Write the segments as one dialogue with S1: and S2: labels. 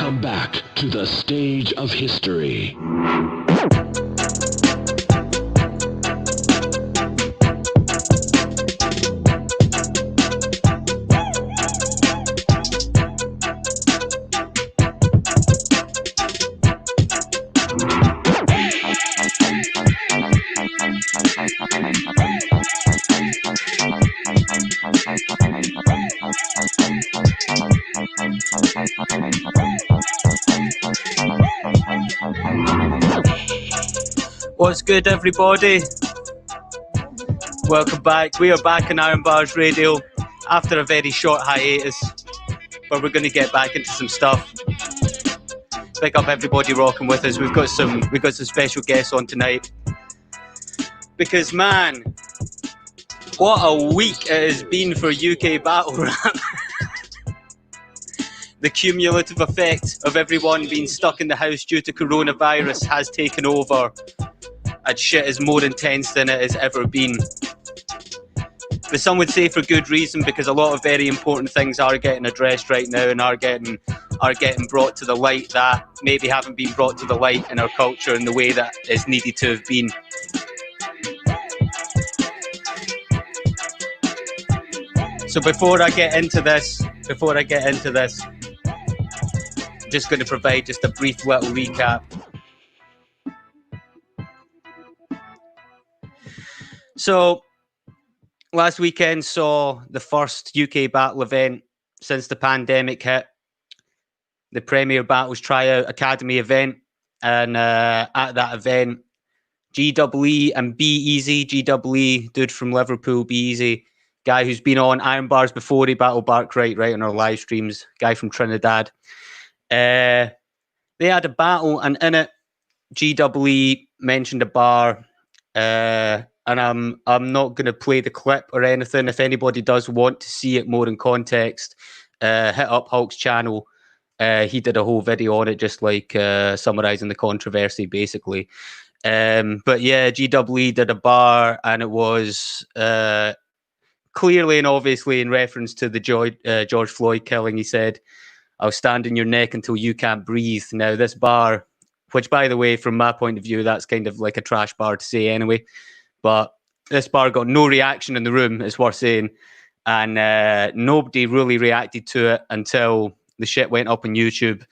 S1: Welcome back to the stage of history.
S2: What's good, everybody? Welcome back. We are back on IRN BRZ Radio after a very short hiatus, but we're going to get back into some stuff. Pick up everybody rocking with us. We've got some special guests on tonight because, man, what a week it has been for UK battle rap. The cumulative effect of everyone being stuck in the house due to coronavirus has taken over. And shit is more intense than it has ever been. But some would say for good reason, because a lot of very important things are getting addressed right now and are getting brought to the light that maybe haven't been brought to the light in our culture in the way that is needed to have been. So before I get into this, I'm just going to provide just a brief little recap. So, last weekend saw the first UK battle event since the pandemic hit, the Premier Battles Tryout Academy event, and at that event, GEE and Be Easy, GEE, dude from Liverpool, Be Easy, guy who's been on IRN BRZ before, he battled Bark right on our live streams, guy from Trinidad. They had a battle, and in it, GEE mentioned a bar, and I'm not going to play the clip or anything. If anybody does want to see it more in context, hit up Hulk's channel. He did a whole video on it, just like summarising the controversy, basically. But yeah, GEE did a bar, and it was clearly and obviously in reference to the George Floyd killing. He said, "I'll stand in your neck until you can't breathe." Now, this bar, which, by the way, from my point of view, that's kind of like a trash bar to say anyway. But this bar got no reaction in the room, it's worth saying. And nobody really reacted to it until the shit went up on YouTube.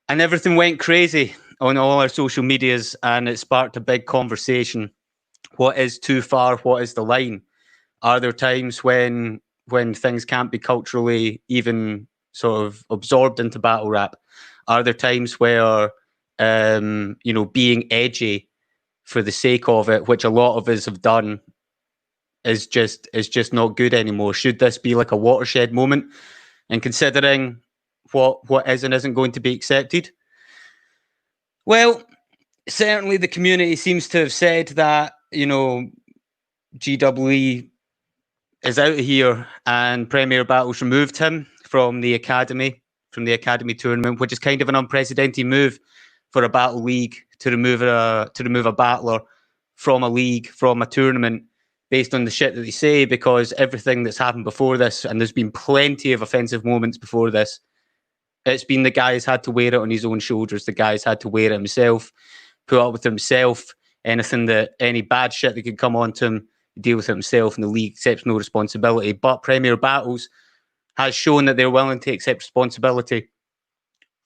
S2: And everything went crazy on all our social medias, and it sparked a big conversation. What is too far? What is the line? Are there times when things can't be culturally even sort of absorbed into battle rap? Are there times where, being edgy for the sake of it, which a lot of us have done, is just not good anymore? Should this be like a watershed moment? And considering what is and isn't going to be accepted? Well, certainly the community seems to have said that, GEE is out of here, and Premier Battles removed him from the academy tournament, which is kind of an unprecedented move for a battle league to remove a battler from a league, from a tournament, based on the shit that they say, because everything that's happened before this, and there's been plenty of offensive moments before this, it's been the guy's had to wear it on his own shoulders. The guy's had to wear it himself, put up with himself. Any bad shit that could come onto him, deal with it himself, and the league accepts no responsibility. But Premier Battles has shown that they're willing to accept responsibility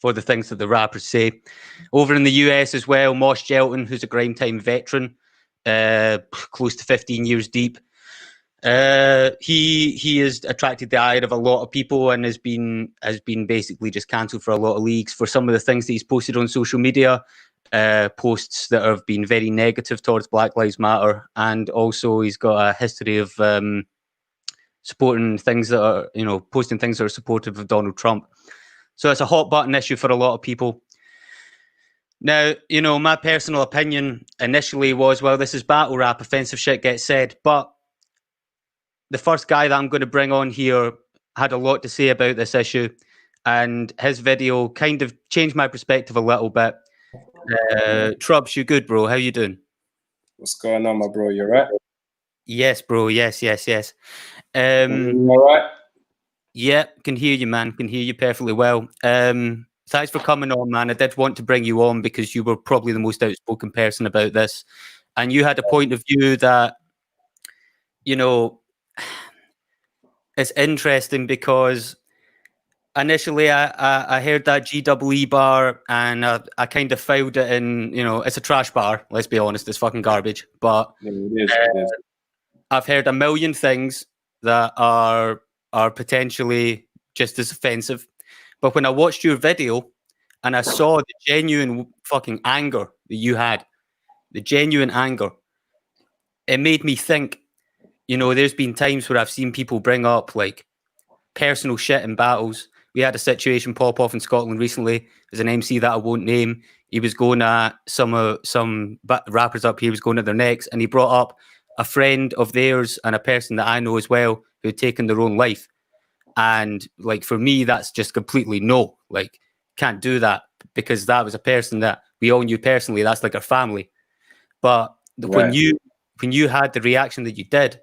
S2: for the things that the rappers say. Over in the US as well, Mosh Gelton, who's a grime time veteran, close to 15 years deep, he has attracted the ire of a lot of people and has been basically just cancelled for a lot of leagues for some of the things that he's posted on social media, posts that have been very negative towards Black Lives Matter, and also he's got a history of supporting things that are, posting things that are supportive of Donald Trump. So it's a hot button issue for a lot of people. Now, my personal opinion initially was, well, this is battle rap, offensive shit gets said. But the first guy that I'm going to bring on here had a lot to say about this issue, and his video kind of changed my perspective a little bit. Trubs, you good, bro? How you doing?
S3: What's going on, my bro? You right?
S2: Yes, bro. Yes.
S3: You all right?
S2: Yeah, can hear you, man. Can hear you perfectly well. thanks for coming on, man. I did want to bring you on because you were probably the most outspoken person about this, and you had a point of view that, you know, it's interesting because initially I heard that GWE bar and I kind of filed it in, you know, it's a trash bar. Let's be honest, it's fucking garbage. But
S3: Yeah, it is.
S2: I've heard a million things that are potentially just as offensive. But when I watched your video and I saw the genuine fucking anger that you had, the genuine anger, it made me think, you know, there's been times where I've seen people bring up like personal shit in battles. We had a situation pop off in Scotland recently. There's an MC that I won't name. He was going at some rappers up here, he was going at their necks, and he brought up a friend of theirs and a person that I know as well who had taken their own life. And like for me, that's just completely no. Like, can't do that because that was a person that we all knew personally. That's like our family. But when you had the reaction that you did,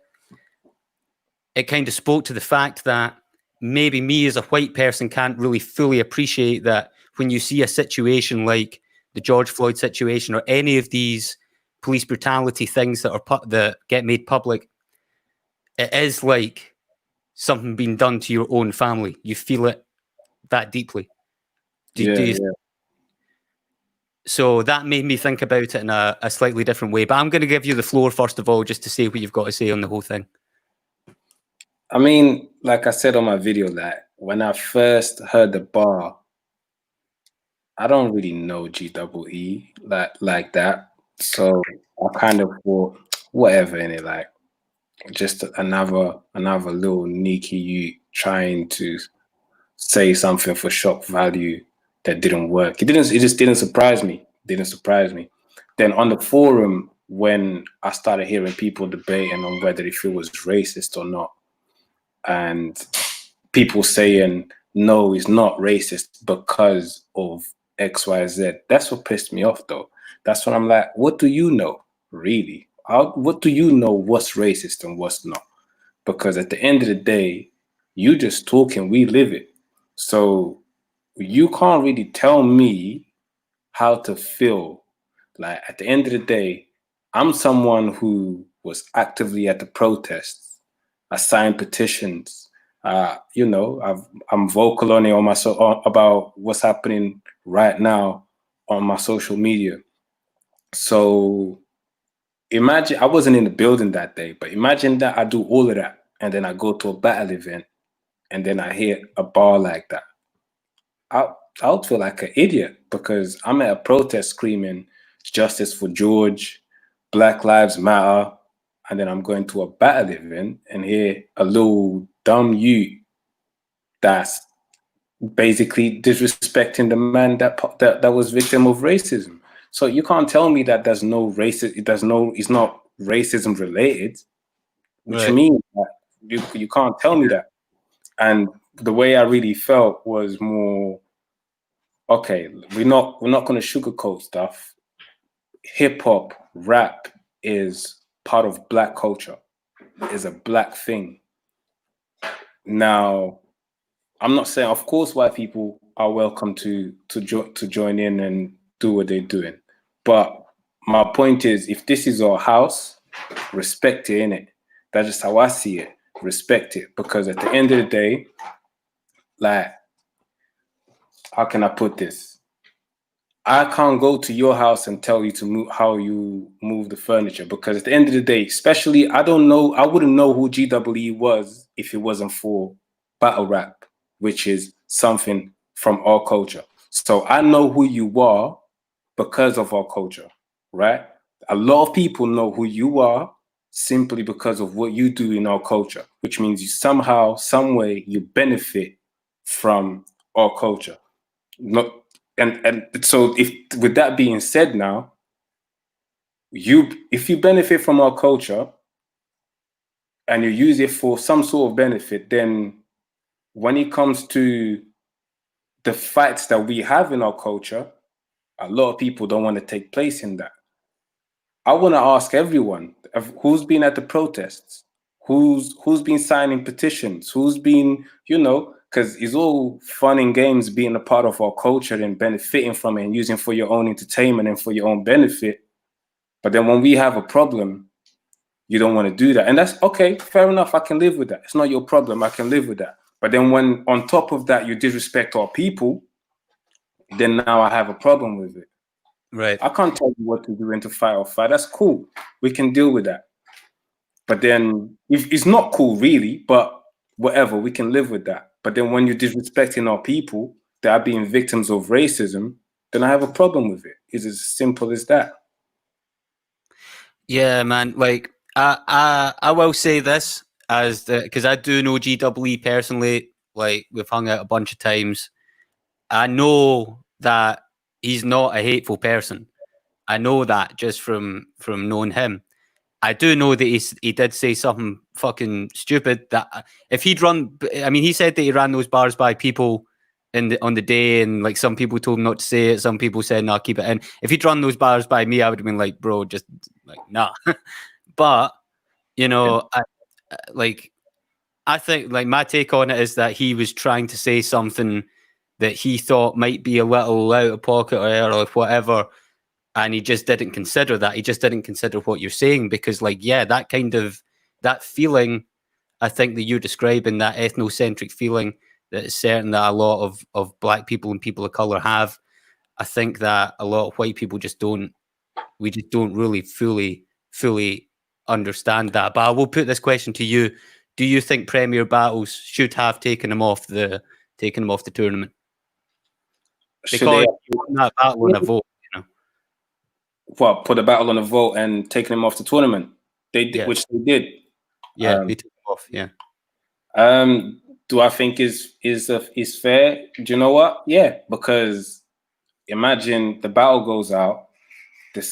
S2: it kind of spoke to the fact that maybe me as a white person can't really fully appreciate that when you see a situation like the George Floyd situation or any of these police brutality things that that get made public, it is like something being done to your own family. You feel it that deeply. So that made me think about it in a slightly different way. But I'm going to give you the floor first of all, just to say what you've got to say on the whole thing.
S3: I mean, like I said on my video, that when I first heard the bar, I don't really know GWE like that. So I kind of thought, whatever, in it, like just another little Nikki you trying to say something for shock value that didn't work. It just didn't surprise me. Then on the forum, when I started hearing people debating on whether if it was racist or not, and people saying no, it's not racist because of XYZ. That's what pissed me off, though. That's when I'm like, what do you know, really? What do you know what's racist and what's not? Because at the end of the day, you just talking, we live it. So you can't really tell me how to feel. Like at the end of the day, I'm someone who was actively at the protests. I signed petitions. You know, I'm vocal on it on about what's happening right now on my social media. So imagine, I wasn't in the building that day, but imagine that I do all of that and then I go to a battle event and then I hear a bar like that. I would feel like an idiot because I'm at a protest screaming justice for George, Black Lives Matter, and then I'm going to a battle event and hear a little dumb youth that's basically disrespecting the man that was victim of racism. So you can't tell me that there's no racist. It's not racism related. Which
S2: Right.
S3: means that you can't tell me that. And the way I really felt was more, okay, we're not going to sugarcoat stuff. Hip hop, rap is part of Black culture, is a Black thing. Now, I'm not saying, of course, white people are welcome to join in and do what they're doing, but my point is, if this is our house, respect it, innit? That's just how I see it. Respect it, because at the end of the day, like, how can I put this? I can't go to your house and tell you to move how you move the furniture, because at the end of the day, especially, I wouldn't know who GWE was if it wasn't for battle rap, which is something from our culture. So I know who you are because of our culture, right? A lot of people know who you are simply because of what you do in our culture, which means you somehow, some way, you benefit from our culture. And so if, with that being said, now, if you benefit from our culture and you use it for some sort of benefit, then when it comes to the fights that we have in our culture, a lot of people don't want to take place in that. I want to ask everyone who's been at the protests, who's been signing petitions, who's been, you know, because it's all fun and games being a part of our culture and benefiting from it and using for your own entertainment and for your own benefit. But then when we have a problem, you don't want to do that. And that's okay, fair enough. I can live with that. It's not your problem. I can live with that. But then when on top of that, you disrespect our people, then now I have a problem with it.
S2: Right.
S3: I can't tell you what to do and to fight or fight. That's cool. We can deal with that. But then if it's not cool really, but whatever, we can live with that. But then when you're disrespecting our people that are being victims of racism, then I have a problem with it. It's as simple as that.
S2: Yeah, man. Like I will say this as because I do know GEE personally. Like we've hung out a bunch of times. I know that he's not a hateful person. I know that just from knowing him. I do know that he did say something fucking stupid. That if he'd run, I mean, he said that he ran those bars by people on the day, and like some people told him not to say it. Some people said, "No, keep it in." If he'd run those bars by me, I would have been like, "Bro, just like nah." But you know, I think like my take on it is that he was trying to say something that he thought might be a little out of pocket or whatever. And he just didn't consider that. He just didn't consider what you're saying because, like, yeah, that feeling, I think that you're describing, that ethnocentric feeling that is certain that a lot of black people and people of color have. I think that a lot of white people just don't really fully understand that. But I will put this question to you: do you think Premier Battles should have taken him off the tournament?
S3: Should
S2: Because
S3: they
S2: he won that battle on a vote.
S3: put a battle on a vote and taking him off the tournament? They did,
S2: Yeah.
S3: which they did.
S2: Yeah, they took him off. Yeah.
S3: Do I think is fair? Do you know what? Yeah, because imagine the battle goes out.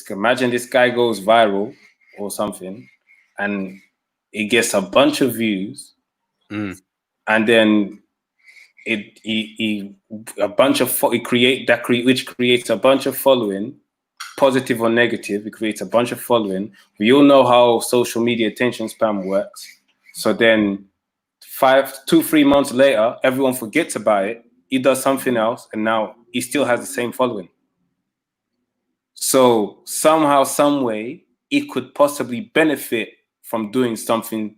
S3: Imagine this guy goes viral or something, and it gets a bunch of views, and then which creates a bunch of following, positive or negative. It creates a bunch of following. We all know how social media attention span works. So then 2-3 months later, everyone forgets about it. He does something else, and now he still has the same following. So somehow, some way, he could possibly benefit from doing something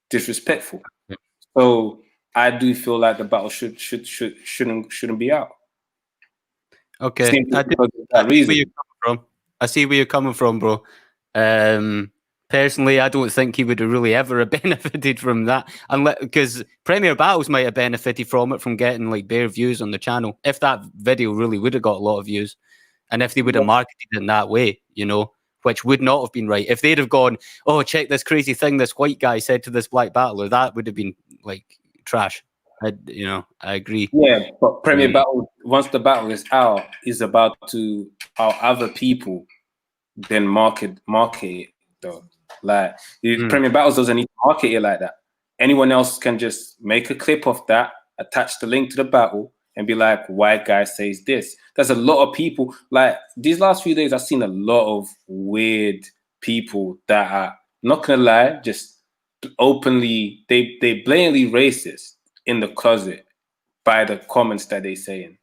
S3: disrespectful. So I do feel like the battle shouldn't be out.
S2: Okay, I see where you're coming from, bro. Personally, I don't think he would have really ever benefited from that, unless because Premier Battles might have benefited from it, from getting like bare views on the channel. If that video really would have got a lot of views, and if they would have marketed it in that way, you know, which would not have been right. If they'd have gone, "Oh, check this crazy thing this white guy said to this black battler," that would have been like trash. I agree.
S3: Yeah, but Premier Battle, once the battle is out, is about to how other people then market it though. Like Premier Battles doesn't need to market it like that. Anyone else can just make a clip of that, attach the link to the battle, and be like, "White guy says this." There's a lot of people, like these last few days, I've seen a lot of weird people that are, not gonna lie, just openly, they blatantly racist in the closet by the comments that they saying.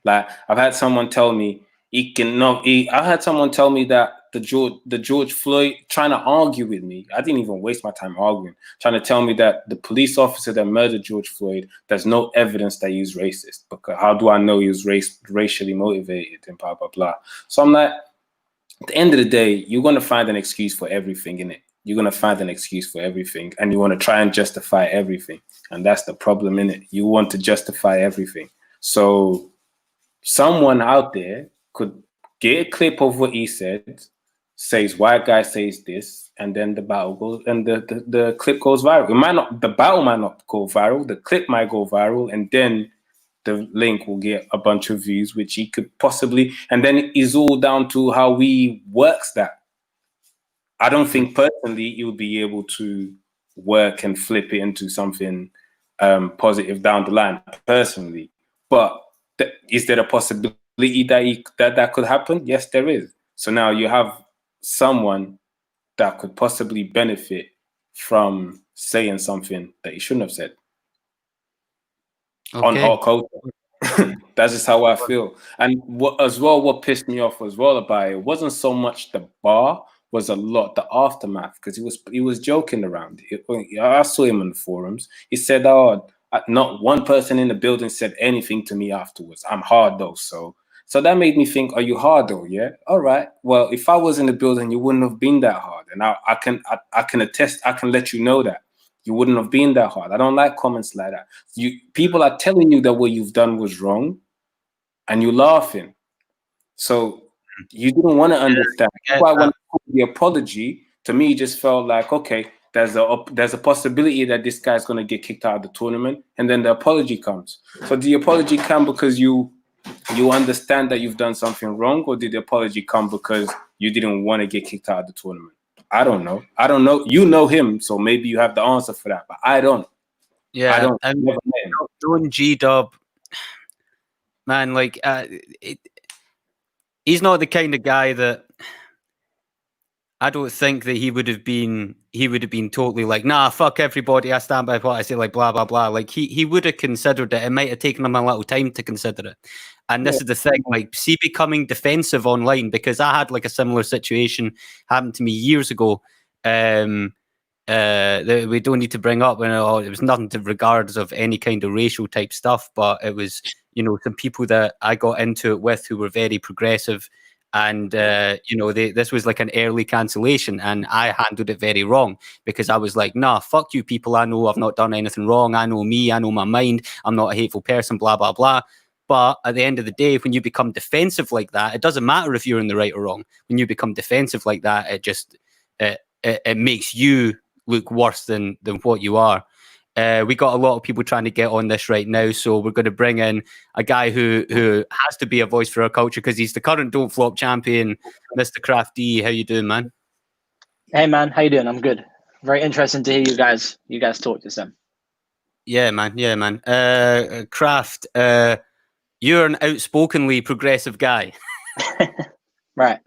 S3: Like I've had someone tell me I had someone tell me that the George Floyd, trying to argue with me. I didn't even waste my time arguing, trying to tell me that the police officer that murdered George Floyd, there's no evidence that he was racist. Because how do I know he was racially motivated and blah blah blah. So I'm like, at the end of the day, you're gonna find an excuse for everything, innit? You're gonna find an excuse for everything, and you want to try and justify everything, and that's the problem, innit? You want to justify everything. So someone out there could get a clip of what he said, says white guy says this, and then the battle goes, and the clip goes viral. The battle might not go viral, the clip might go viral, and then the link will get a bunch of views, which he could possibly, and then it's all down to how we works that. I don't think personally you would be able to work and flip it into something positive down the line, personally. But is there a possibility that could happen? Yes, there is. So now you have someone that could possibly benefit from saying something that he shouldn't have said. on
S2: Okay.
S3: our culture. That's just how I feel. And what pissed me off as well about it wasn't so much the bar, was a lot the aftermath, because he was joking around. I saw him on the forums. He said, "Oh, not one person in the building said anything to me afterwards. I'm hard though." So that made me think, are you hard though? Yeah. All right. Well, if I was in the building, you wouldn't have been that hard. And I can attest, I can let you know that you wouldn't have been that hard. I don't like comments like that. People are telling you that what you've done was wrong and you're laughing. So you didn't want to understand. That's why when I put the apology, to me, it just felt like, okay, there's a possibility that this guy's going to get kicked out of the tournament. And then the apology comes. So the apology come because you understand that you've done something wrong, or did the apology come because you didn't want to get kicked out of the tournament? I don't know. You know him, so maybe you have the answer for that, but I don't.
S2: Yeah,
S3: I don't.
S2: and Don G-Dub, man, like he's not the kind of guy that I don't think that he would have been totally like, nah, fuck everybody, I stand by what I say, like blah blah blah. Like he would have considered it. It might have taken him a little time to consider it. And this is the thing, like, see, becoming defensive online, because I had like a similar situation happen to me years ago. That we don't need to bring up, it was nothing to regards of any kind of racial type stuff, but it was, some people that I got into it with who were very progressive, and this was like an early cancellation, and I handled it very wrong, because I was like, nah, fuck you people, I know I've not done anything wrong, I know me, I know my mind, I'm not a hateful person, blah blah blah. But at the end of the day, when you become defensive like that, it doesn't matter if you're in the right or wrong. When you become defensive like that, it just it makes you look worse than what you are. We got a lot of people trying to get on this right now, so we're going to bring in a guy who has to be a voice for our culture, because he's the current Don't Flop champion, Mr. Crafty. How you doing, man?
S4: Hey man, how you doing? I'm good. Very interesting to hear you guys talk to them.
S2: Yeah, man. Craft, you're an outspokenly progressive guy.
S4: Right.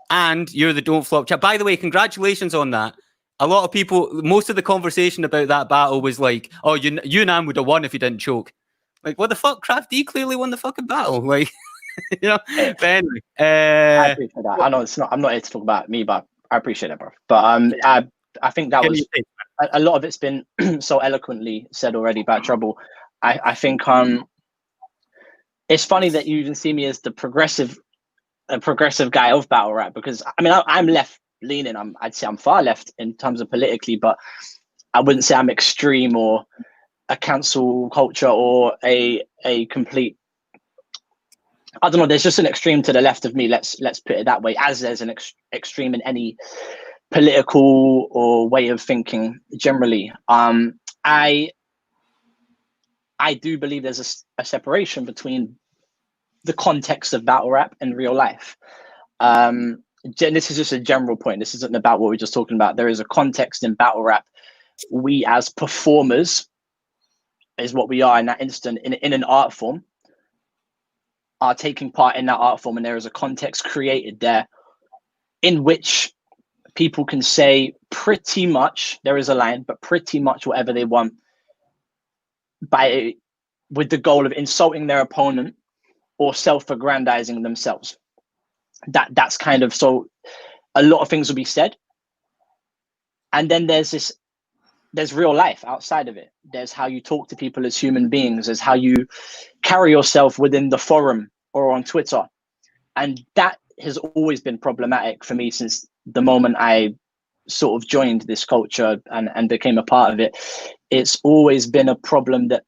S2: And you're the Don't Flop champ. By the way, congratulations on that. A lot of people, most of the conversation about that battle was like, oh, Yunnan would have won if he didn't choke. Like, what the fuck? Crafty clearly won the fucking battle. Like, But anyway,
S4: I appreciate that. I know I'm not here to talk about me, but I appreciate it, bro. But I think that was a lot of it's been so eloquently said already about Trouble. I think it's funny that you even see me as the progressive guy of battle rap, because I mean I'm left leaning. I'd say I'm far left in terms of politically, but I wouldn't say I'm extreme or a cancel culture or a complete. I don't know. There's just an extreme to the left of me. Let's put it that way. As there's an extreme in any political or way of thinking generally. I do believe there's a separation between the context of battle rap and real life. This is just a general point. This isn't about what we're just talking about. There is a context in battle rap. We as performers is what we are in that instant in an art form, are taking part in that art form, and there is a context created there in which people can say pretty much, there is a line, but pretty much whatever they want with the goal of insulting their opponent or self-aggrandizing themselves. That's kind of, so a lot of things will be said. And then there's real life outside of it. There's how you talk to people as human beings. There's how you carry yourself within the forum or on Twitter. And that has always been problematic for me since the moment I sort of joined this culture and became a part of it. It's always been a problem that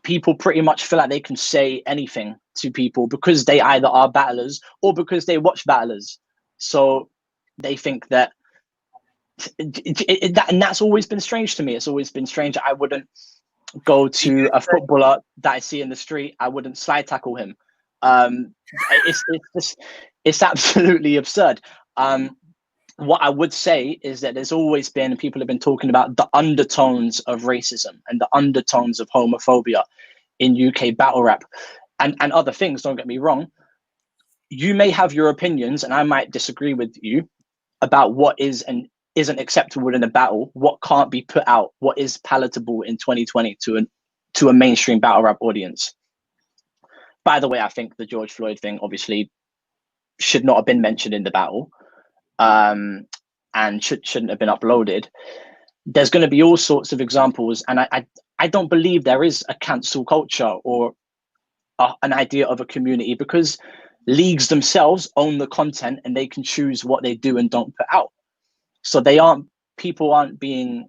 S4: people pretty much feel like they can say anything to people because they either are battlers or because they watch battlers. So they think that, and that's always been strange to me. It's always been strange. I wouldn't go to a footballer that I see in the street. I wouldn't slide tackle him. It's absolutely absurd. What I would say is that there's always been, people have been talking about the undertones of racism and the undertones of homophobia in UK battle rap and other things. Don't get me wrong. You may have your opinions and I might disagree with you about what is and isn't acceptable in a battle, what can't be put out, what is palatable in 2020 to to a mainstream battle rap audience. By the way, I think the George Floyd thing obviously should not have been mentioned in the battle, and shouldn't have been uploaded. There's going to be all sorts of examples, and I don't believe there is a cancel culture or an idea of a community, because leagues themselves own the content and they can choose what they do and don't put out. So people aren't being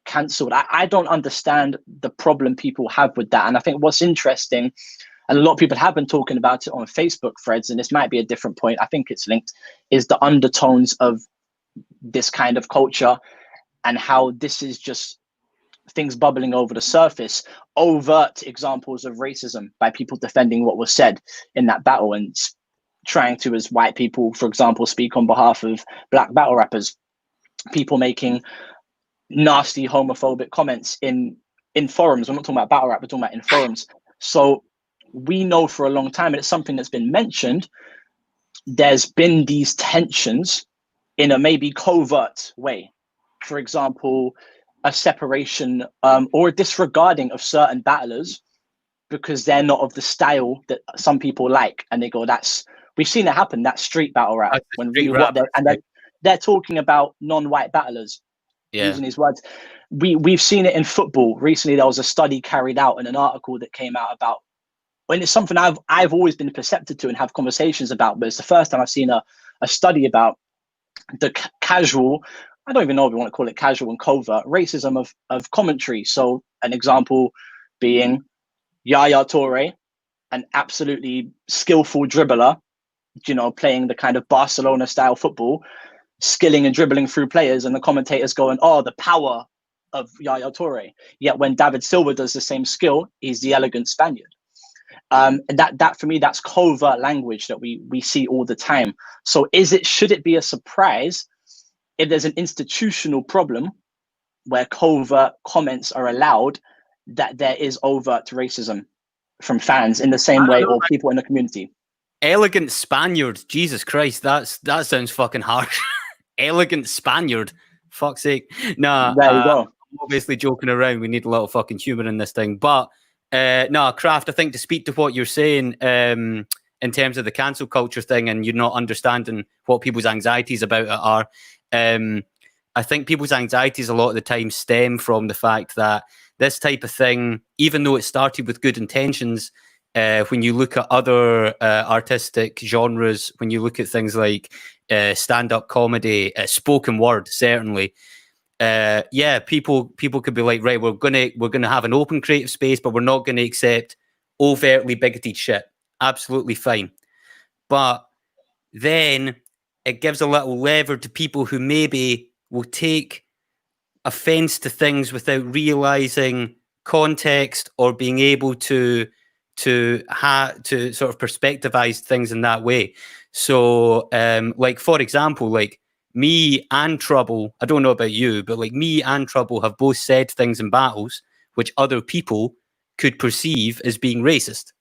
S4: cancelled. I don't understand the problem people have with that. And I think what's interesting, and a lot of people have been talking about it on Facebook threads, and this might be a different point, I think it's linked, is the undertones of this kind of culture and how this is just things bubbling over the surface, overt examples of racism by people defending what was said in that battle and trying to, as white people, for example, speak on behalf of black battle rappers, people making nasty homophobic comments in forums. We're not talking about battle rap, we're talking about in forums. So we know for a long time, and it's something that's been mentioned, there's been these tensions in a maybe covert way. For example, a separation or a disregarding of certain battlers because they're not of the style that some people like, and they go, we've seen it happen, that street battle rap, they're talking about non-white battlers, using these words. We've seen it in football. Recently there was a study carried out in an article that came out about, and it's something I've always been perceptive to and have conversations about, but it's the first time I've seen a study about the casual, I don't even know if you want to call it casual and covert racism of commentary. So an example being Yaya Toure, an absolutely skillful dribbler, playing the kind of Barcelona style football, skilling and dribbling through players, and the commentators going, oh, the power of Yaya Toure. Yet when David Silva does the same skill, he's the elegant Spaniard. And that for me, that's covert language that we see all the time. So should it be a surprise if there's an institutional problem where covert comments are allowed, that there is overt racism from fans in the same way, or people in the community?
S2: Elegant Spaniard, Jesus Christ, that sounds fucking harsh. Elegant Spaniard, fuck's sake. Nah,
S4: there you go.
S2: I'm obviously joking around. We need a lot of fucking humor in this thing, but Kraft, I think to speak to what you're saying in terms of the cancel culture thing, and you're not understanding what people's anxieties about it are, I think people's anxieties a lot of the time stem from the fact that this type of thing, even though it started with good intentions, when you look at other artistic genres, when you look at things like stand-up comedy, spoken word, certainly, people could be like, right, we're gonna have an open creative space, but we're not gonna accept overtly bigoted shit. Absolutely fine. But then it gives a little lever to people who maybe will take offense to things without realizing context or being able to sort of perspectivize things in that way. So, like, for example, like me and Trouble, I don't know about you, but like me and Trouble have both said things in battles which other people could perceive as being racist,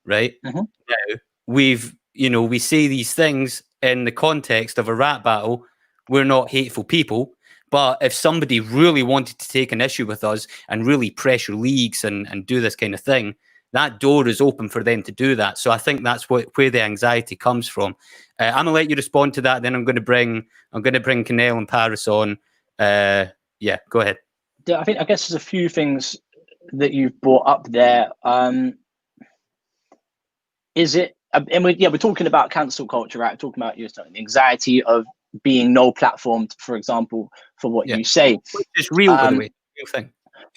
S2: right?
S4: Mm-hmm.
S2: Now, we say these things in the context of a rap battle. We're not hateful people, but if somebody really wanted to take an issue with us and really pressure leagues and do this kind of thing, that door is open for them to do that. So I think that's where the anxiety comes from. I'm gonna let you respond to that. Then I'm gonna bring Kinell and Pariz on. Go ahead.
S4: I guess there's a few things that you've brought up there. We're talking about cancel culture, right? We're talking about the anxiety of being no platformed, for example, for what you say.
S2: It's real, by the way. Real thing.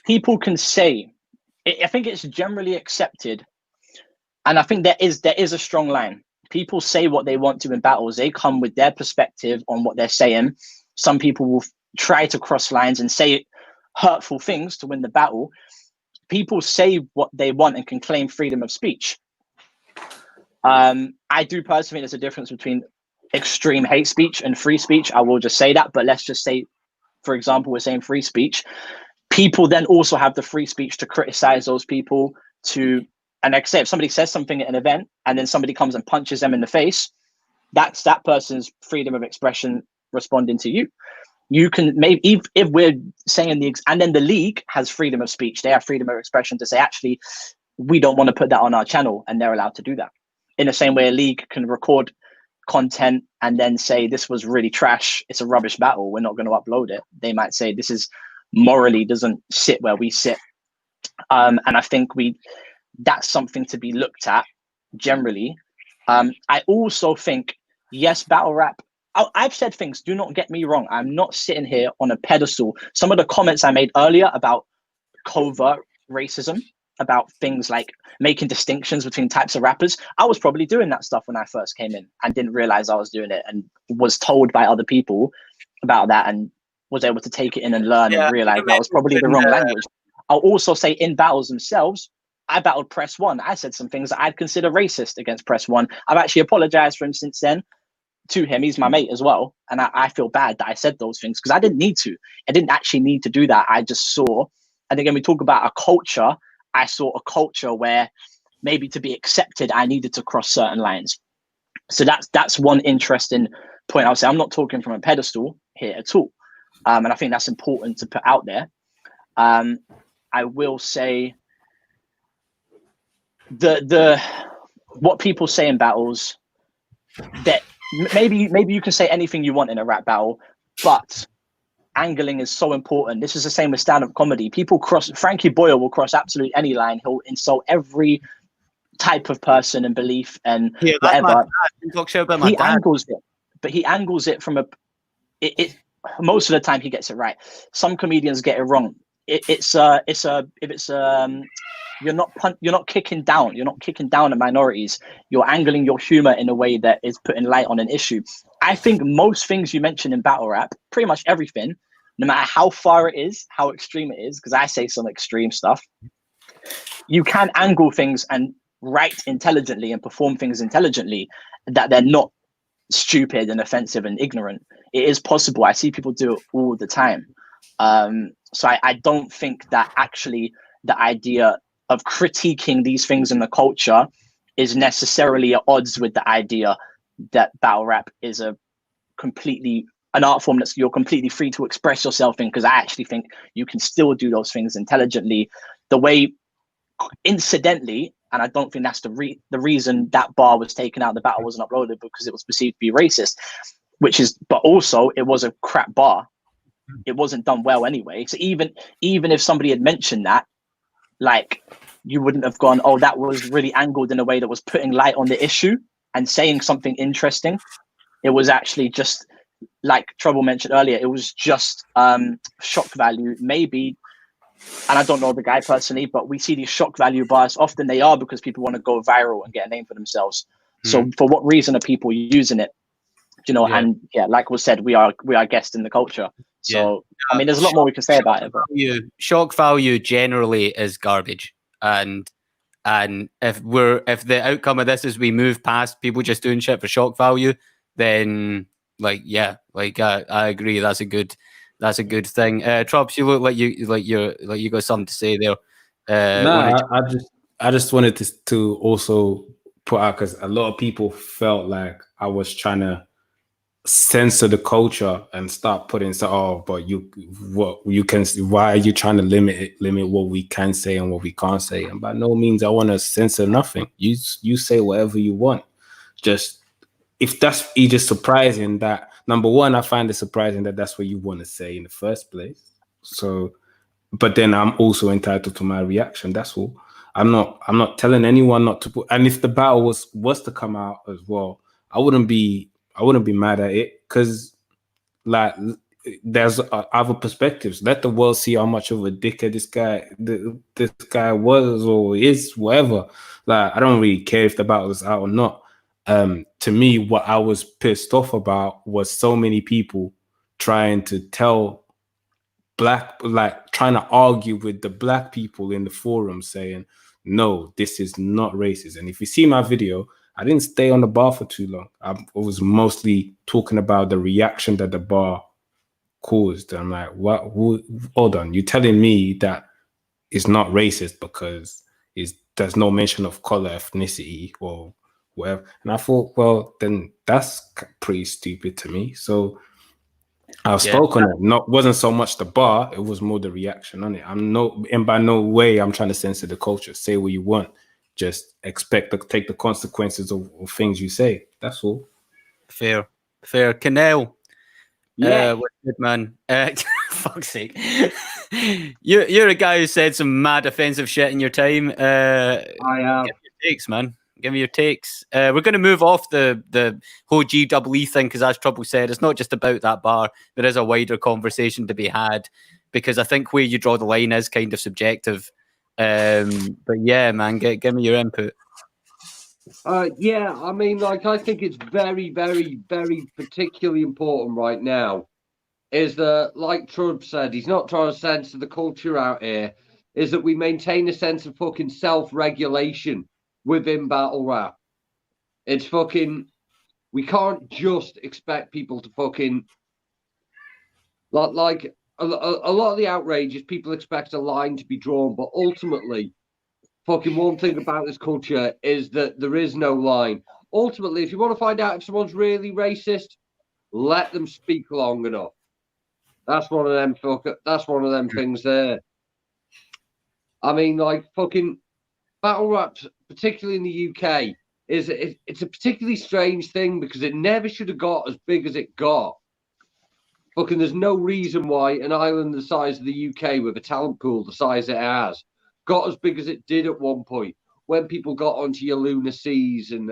S4: People can say, I think it's generally accepted, and I think there is a strong line. People say what they want to in battles. They come with their perspective on what they're saying. Some people will try to cross lines and say hurtful things to win the battle. People say what they want and can claim freedom of speech. I do personally think there's a difference between extreme hate speech and free speech. I will just say that, but let's just say, for example, we're saying free speech. People then also have the free speech to criticize those people, and like I say, if somebody says something at an event and then somebody comes and punches them in the face, that's that person's freedom of expression responding to you. You can maybe if we're saying and then the league has freedom of speech. They have freedom of expression to say, actually, we don't want to put that on our channel, and they're allowed to do that. In the same way, a league can record content and then say, this was really trash. It's a rubbish battle. We're not going to upload it. They might say, this is morally doesn't sit where we sit. And I think that's something to be looked at generally. I also think, yes, battle rap. I've said things, do not get me wrong. I'm not sitting here on a pedestal. Some of the comments I made earlier about covert racism, about things like making distinctions between types of rappers, I was probably doing that stuff when I first came in and didn't realize I was doing it, and was told by other people about that and was able to take it in and learn and realize that was probably the wrong language. I'll also say in battles themselves, I battled Press One. I said some things that I'd consider racist against Press One. I've actually apologized for him since then to him. He's my mate as well. And I feel bad that I said those things because I didn't need to. I didn't actually need to do that. I just saw, and again, we talk about a culture. I saw a culture where maybe to be accepted, I needed to cross certain lines. So that's one interesting point. I'll say I'm not talking from a pedestal here at all. And I think that's important to put out there. I will say the what people say in battles, that maybe you can say anything you want in a rap battle, but angling is so important. This is the same with stand-up comedy. People Frankie Boyle will cross absolutely any line. He'll insult every type of person and belief and whatever. He angles it, but he angles it from most of the time he gets it right. Some comedians get it wrong. You're not kicking down. You're not kicking down at minorities. You're angling your humor in a way that is putting light on an issue. I think most things you mention in battle rap, pretty much everything, no matter how far it is, how extreme it is, because I say some extreme stuff, you can angle things and write intelligently and perform things intelligently that they're not stupid and offensive and ignorant. It is possible. I see people do it all the time. So I don't think that actually the idea of critiquing these things in the culture is necessarily at odds with the idea that battle rap is an art form that you're completely free to express yourself in, because I actually think you can still do those things intelligently. The way, incidentally, and I don't think that's the reason that bar was taken out, the battle wasn't uploaded, because it was perceived to be racist, but also it was a crap bar. It wasn't done well anyway. So even if somebody had mentioned that, like, you wouldn't have gone, oh, that was really angled in a way that was putting light on the issue and saying something interesting. It was actually just, like Trouble mentioned earlier, it was just shock value, maybe. And I don't know the guy personally, but we see these shock value bars. Often they are because people want to go viral and get a name for themselves. So for what reason are people using it? And like was said, we are guests in the culture. So I mean, there's a lot more we can say about it. But
S2: shock value generally is garbage, and if the outcome of this is we move past people just doing shit for shock value, then I agree. That's a good thing. Trops, you look like you got something to say there.
S3: I just wanted to also put out, because a lot of people felt like I was trying to censor the culture and start putting but why are you trying to limit what we can say and what we can't say? And by no means I want to censor nothing. You say whatever you want. Just if that's just surprising, that number one, I find it surprising that that's what you want to say in the first place. So, but then I'm also entitled to my reaction. That's all. I'm not telling anyone not to put. And if the battle was to come out as well, I wouldn't be mad at it, because like there's other perspectives. Let the world see how much of a dickhead this guy was or is, whatever. Like, I don't really care if the battle is out or not. To me, what I was pissed off about was so many people trying to trying to argue with the black people in the forum, saying, no, this is not racist. And if you see my video, I didn't stay on the bar for too long. I was mostly talking about the reaction that the bar caused. I'm like, what? Hold on, you're telling me that it's not racist because there's no mention of color, ethnicity, or whatever. And I thought, well, then that's pretty stupid to me. So I've spoken it. Wasn't so much the bar, it was more the reaction on it. By no way I'm trying to censor the culture. Say what you want. Just expect to take the consequences of things you say. That's all.
S2: Fair. Kinell.
S4: Yeah.
S2: What's good, man? Fuck's sake. You're a guy who said some mad offensive shit in your time.
S5: I am.
S2: Give me your takes, man. Give me your takes. We're going to move off the whole GEE thing because, as Trouble said, it's not just about that bar. There is a wider conversation to be had because I think where you draw the line is kind of subjective. But yeah, man, give me your input.
S5: Yeah, I mean, like, I think it's very, very, very particularly important right now is that, like Trump said, he's not trying to censor the culture out here, is that we maintain a sense of fucking self-regulation within battle rap. It's fucking, we can't just expect people to fucking, like a lot of the outrage is people expect a line to be drawn, but ultimately, fucking one thing about this culture is that there is no line. Ultimately, if you want to find out if someone's really racist, let them speak long enough. That's one of them things there. I mean, like, fucking battle rap, particularly in the UK, it's a particularly strange thing because it never should have got as big as it got. Fucking, there's no reason why an island the size of the UK with a talent pool the size it has got as big as it did at one point when people got onto your Luna Seas and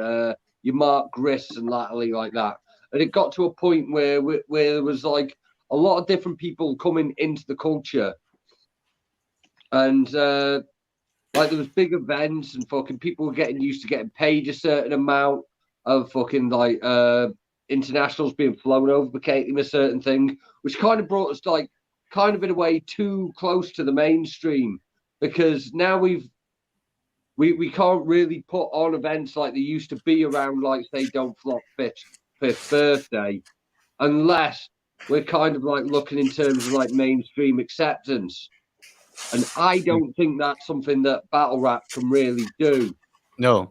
S5: your Mark Griss and latterly like that. And it got to a point where there was like a lot of different people coming into the culture. And like there was big events and fucking people were getting used to getting paid a certain amount of fucking like internationals being flown over became a certain thing, which kind of brought us like kind of in a way too close to the mainstream. Because now we can't really put on events like they used to be around, like, say, Don't Flop fifth birthday, unless we're kind of like looking in terms of like mainstream acceptance. And I don't think that's something that battle rap can really do.
S2: No,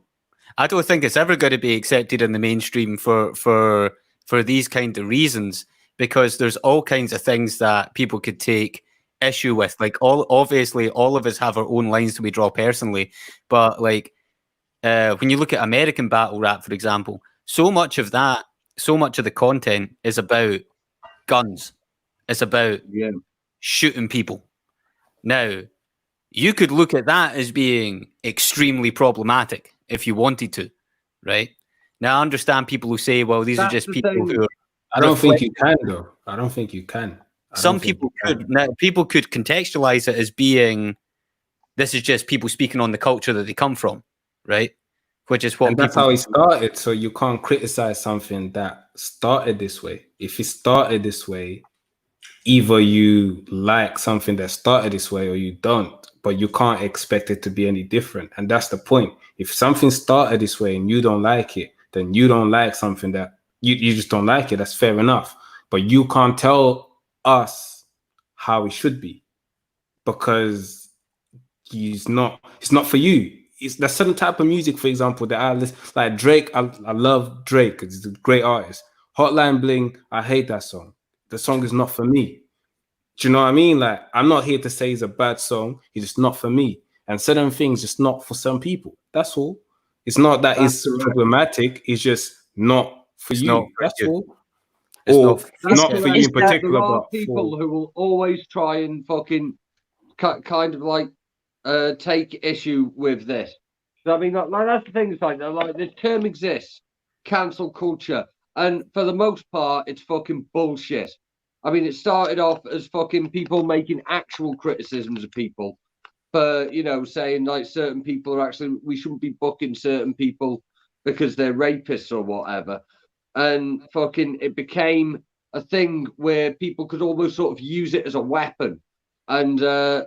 S2: I don't think it's ever going to be accepted in the mainstream for these kind of reasons, because there's all kinds of things that people could take issue with. Like, obviously all of us have our own lines that we draw personally, but like when you look at American battle rap, for example, so much of the content is about guns. It's about shooting people. Now, you could look at that as being extremely problematic if you wanted to, right? Now, I understand people who say, well, these are just people who are...
S3: I don't think you can, though. I don't think you can.
S2: Some people could. Now, people could contextualize it as being, this is just people speaking on the culture that they come from, right? Which is what
S3: and that's how it started. So you can't criticize something that started this way. If it started this way, either you like something that started this way or you don't, but you can't expect it to be any different. And that's the point. If something started this way and you don't like it, then you don't like something that you just don't like it. That's fair enough. But you can't tell us how it should be, because it's not for you. It's that certain type of music, for example, that I listen, like Drake. I love Drake because he's a great artist. Hotline Bling, I hate that song. The song is not for me. Do you know what I mean? Like, I'm not here to say it's a bad song. It's just not for me. And certain things just not for some people. That's all. It's not that it's problematic. It's just not for you. That's all. Or not for you in particular.
S5: There are people who will always try and fucking kind of like take issue with this. So, I mean, like, that's the thing. It's like this term exists, cancel culture, and for the most part, it's fucking bullshit. I mean, it started off as fucking people making actual criticisms of people for, you know, saying like certain people are actually, we shouldn't be booking certain people because they're rapists or whatever. And fucking it became a thing where people could almost sort of use it as a weapon and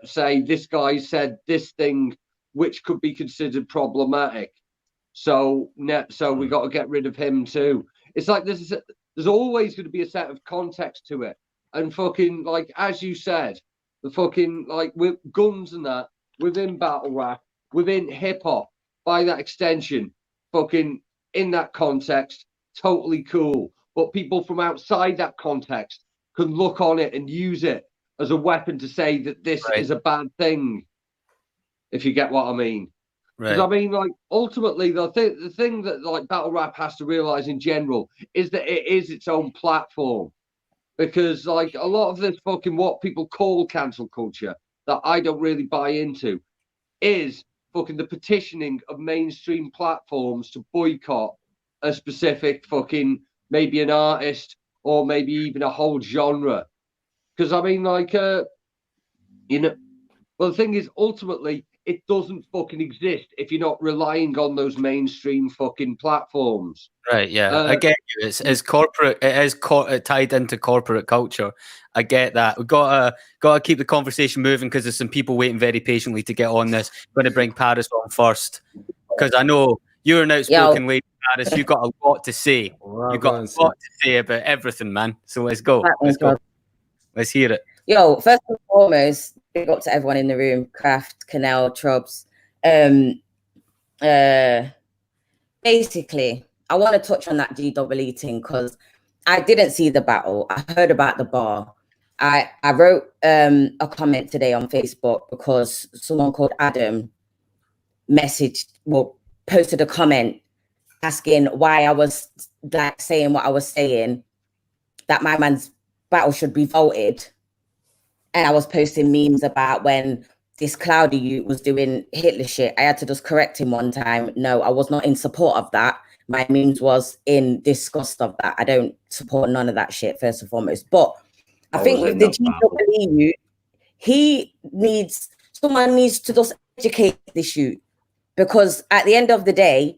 S5: say this guy said this thing which could be considered problematic, so we got to get rid of him too. It's like there's always going to be a set of context to it. And fucking, like, as you said, the fucking, like, with guns and that, within battle rap, within hip hop, by that extension, fucking in that context, totally cool. But people from outside that context can look on it and use it as a weapon to say that this is a bad thing, if you get what I mean. Because I mean, like, ultimately, the thing that like battle rap has to realize in general is that it is its own platform. Because like a lot of this fucking what people call cancel culture that I don't really buy into is fucking the petitioning of mainstream platforms to boycott a specific fucking maybe an artist or maybe even a whole genre. Because I mean, like, you know, well, the thing is, ultimately, it doesn't fucking exist if you're not relying on those mainstream fucking platforms.
S2: Right, yeah. I get you. It's corporate. It is tied into corporate culture. I get that. We've got to keep the conversation moving because there's some people waiting very patiently to get on this. I'm going to bring Pariz on first because I know you're an outspoken lady, Pariz. You've got a lot to say. You've got a lot to say about everything, man. So let's go. Let's go. Let's hear it.
S6: Yo, first and foremost, big up to everyone in the room, Craft, Kinell, Trubs. Basically, I want to touch on that GEE thing because I didn't see the battle. I heard about the bar. I wrote a comment today on Facebook because someone called Adam posted a comment asking why I was like saying what I was saying, that my man's battle should be voted. And I was posting memes about when this Cloudy youth was doing Hitler shit. I had to just correct him one time. No, I was not in support of that. My memes was in disgust of that. I don't support none of that shit, first and foremost. But I think with the GEE youth, someone needs to just educate this youth. Because at the end of the day,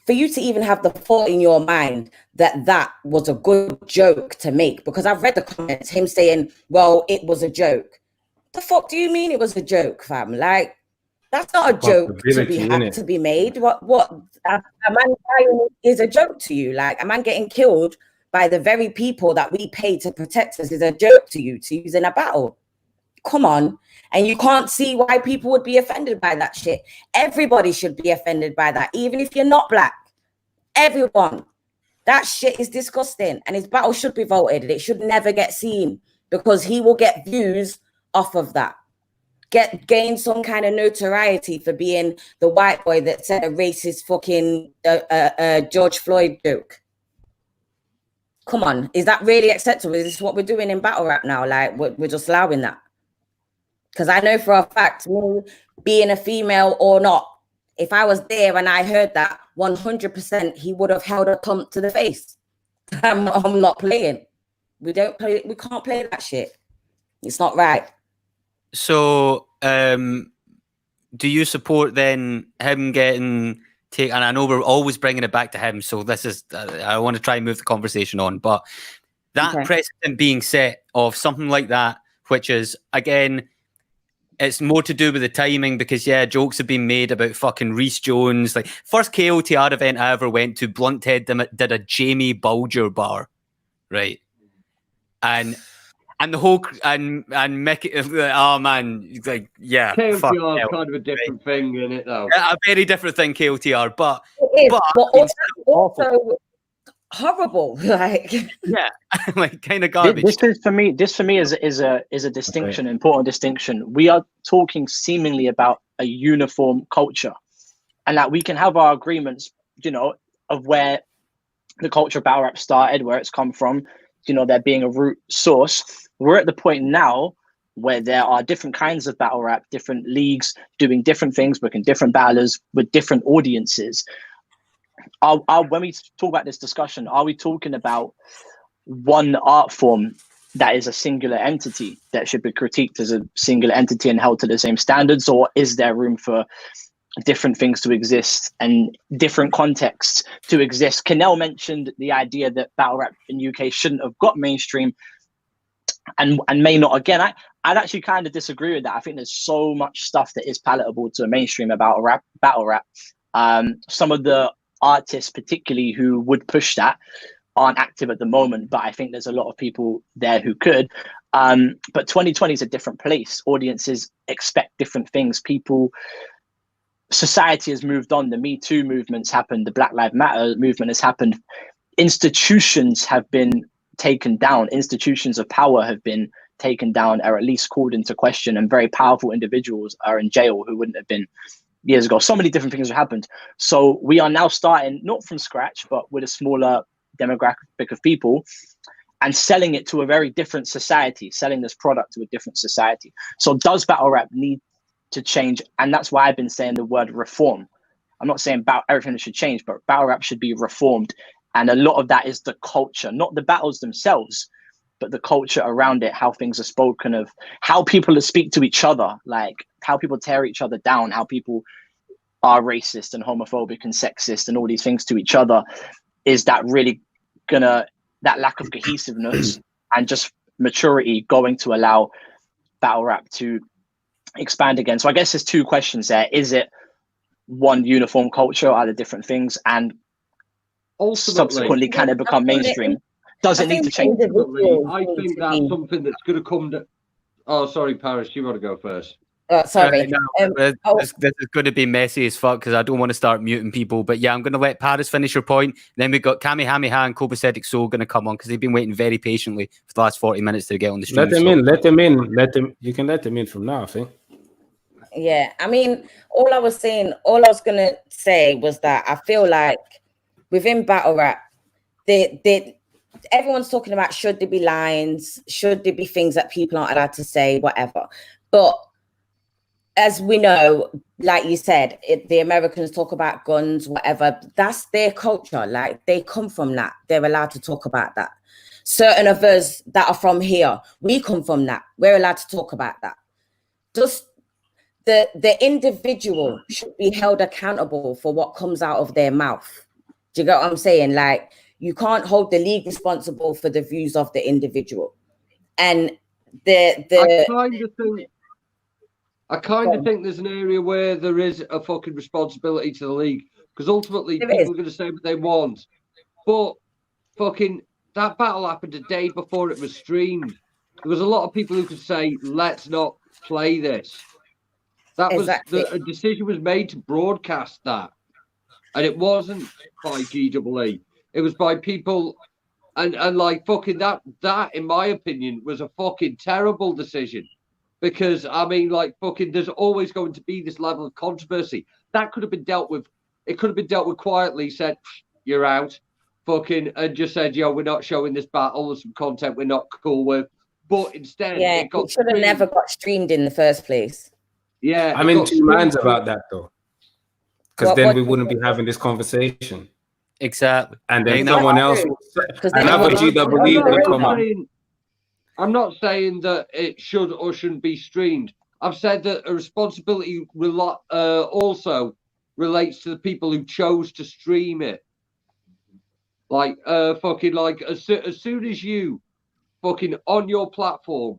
S6: for you to even have the thought in your mind that was a good joke to make, because I've read the comments, him saying, well, it was a joke. The fuck do you mean it was a joke, fam? Like, that's not a joke to be made. What a man dying is a joke to you? Like, a man getting killed by the very people that we pay to protect us is a joke to you to use in a battle. Come on. And you can't see why people would be offended by that shit. Everybody should be offended by that, even if you're not black. Everyone. That shit is disgusting. And his battle should be voted. It should never get seen because he will get views off of that. Gain some kind of notoriety for being the white boy that said a racist fucking George Floyd joke. Come on. Is that really acceptable? Is this what we're doing in battle rap now? Like, we're just allowing that? Because I know for a fact, me being a female or not, if I was there and I heard that, 100% he would have held a pump to the face. I'm not playing. We can't play that shit. It's not right.
S2: So, do you support then him getting taken? And I know we're always bringing it back to him. So this is, I want to try and move the conversation on. But that precedent being set of something like that, which is, again, it's more to do with the timing because, yeah, jokes have been made about fucking Rhys Jones. Like, first KOTR event I ever went to, Blunthead did a Jamie Bulger bar, right? And the whole, and Mickey, oh man, like, yeah.
S5: KOTR is kind of a different thing, isn't it, though?
S2: A very different thing, KOTR, but...
S6: It is, but also horrible, like...
S2: Yeah, like, kind of garbage.
S4: This for me is a distinction, important distinction. We are talking seemingly about a uniform culture, and that we can have our agreements, you know, of where the culture of battle rap started, where it's come from, you know, there being a root source. We're at the point now where there are different kinds of battle rap, different leagues doing different things, booking different battlers with different audiences. When we talk about this discussion, are we talking about one art form that is a singular entity that should be critiqued as a singular entity and held to the same standards, or is there room for different things to exist and different contexts to exist? Kinell mentioned the idea that battle rap in UK shouldn't have got mainstream and may not. Again, I'd actually kind of disagree with that. I think there's so much stuff that is palatable to a mainstream about battle rap. Some of the artists particularly who would push that aren't active at the moment, but I think there's a lot of people there who could. But 2020 is a different place. Audiences expect different things. Society has moved on. The Me Too movement's happened. The Black Lives Matter movement has happened. Institutions have been taken down. Institutions of power have been taken down, or at least called into question, and very powerful individuals are in jail who wouldn't have been years ago. So many different things have happened. So we are now starting, not from scratch, but with a smaller demographic of people, and selling it to a very different society, selling this product to a different society. So does battle rap need to change? And that's why I've been saying the word reform. I'm not saying about everything that should change, but battle rap should be reformed. And a lot of that is the culture, not the battles themselves, but the culture around it, how things are spoken of, how people speak to each other, like how people tear each other down, how people are racist and homophobic and sexist and all these things to each other. Is that really gonna, that lack of cohesiveness and just maturity going to allow battle rap to expand again? So I guess there's two questions there. Is it one uniform culture? Are there different things? And subsequently, can it become mainstream? Does it need to change?
S5: I think that's something that's going to come to... Oh, sorry, Pariz, you want to go first?
S6: Sorry.
S2: This is going to be messy as fuck because I don't want to start muting people. But yeah, I'm going to let Pariz finish your point. Then we've got Kamihamiha and Copasetic Soul going to come on because they've been waiting very patiently for the last 40 minutes to get on the stream.
S3: Let them in. You can let them in from now, I think.
S6: Yeah, I mean, all I was going to say was that I feel like within battle rap, everyone's talking about should there be lines, should there be things that people aren't allowed to say, whatever. But as we know, like you said, the Americans talk about guns, whatever. That's their culture. Like, they come from that. They're allowed to talk about that. Certain of us that are from here, we come from that. We're allowed to talk about that. Just the individual should be held accountable for what comes out of their mouth. Do you get what I'm saying? Like, you can't hold the league responsible for the views of the individual. And
S5: I kind of think there's an area where there is a fucking responsibility to the league, because ultimately people are going to say what they want. But fucking that battle happened a day before it was streamed. There was a lot of people who could say, let's not play this. That was a decision was made to broadcast that. And it wasn't by GEE. It was by people, and like fucking that in my opinion was a fucking terrible decision, because I mean, like, fucking there's always going to be this level of controversy that could have been dealt with. It could have been dealt with quietly, said you're out, fucking, and just said, yo, we're not showing this battle, there's some content we're not cool with. But instead,
S6: it should have never got streamed in the first place.
S5: Yeah,
S3: I'm in two minds about that though, because then we wouldn't be having this conversation.
S2: Exactly.
S3: And then someone else, another GEE would come up.
S5: I'm not saying that it should or shouldn't be streamed. I've said that a responsibility also relates to the people who chose to stream it. Like, fucking, like, as soon as you fucking on your platform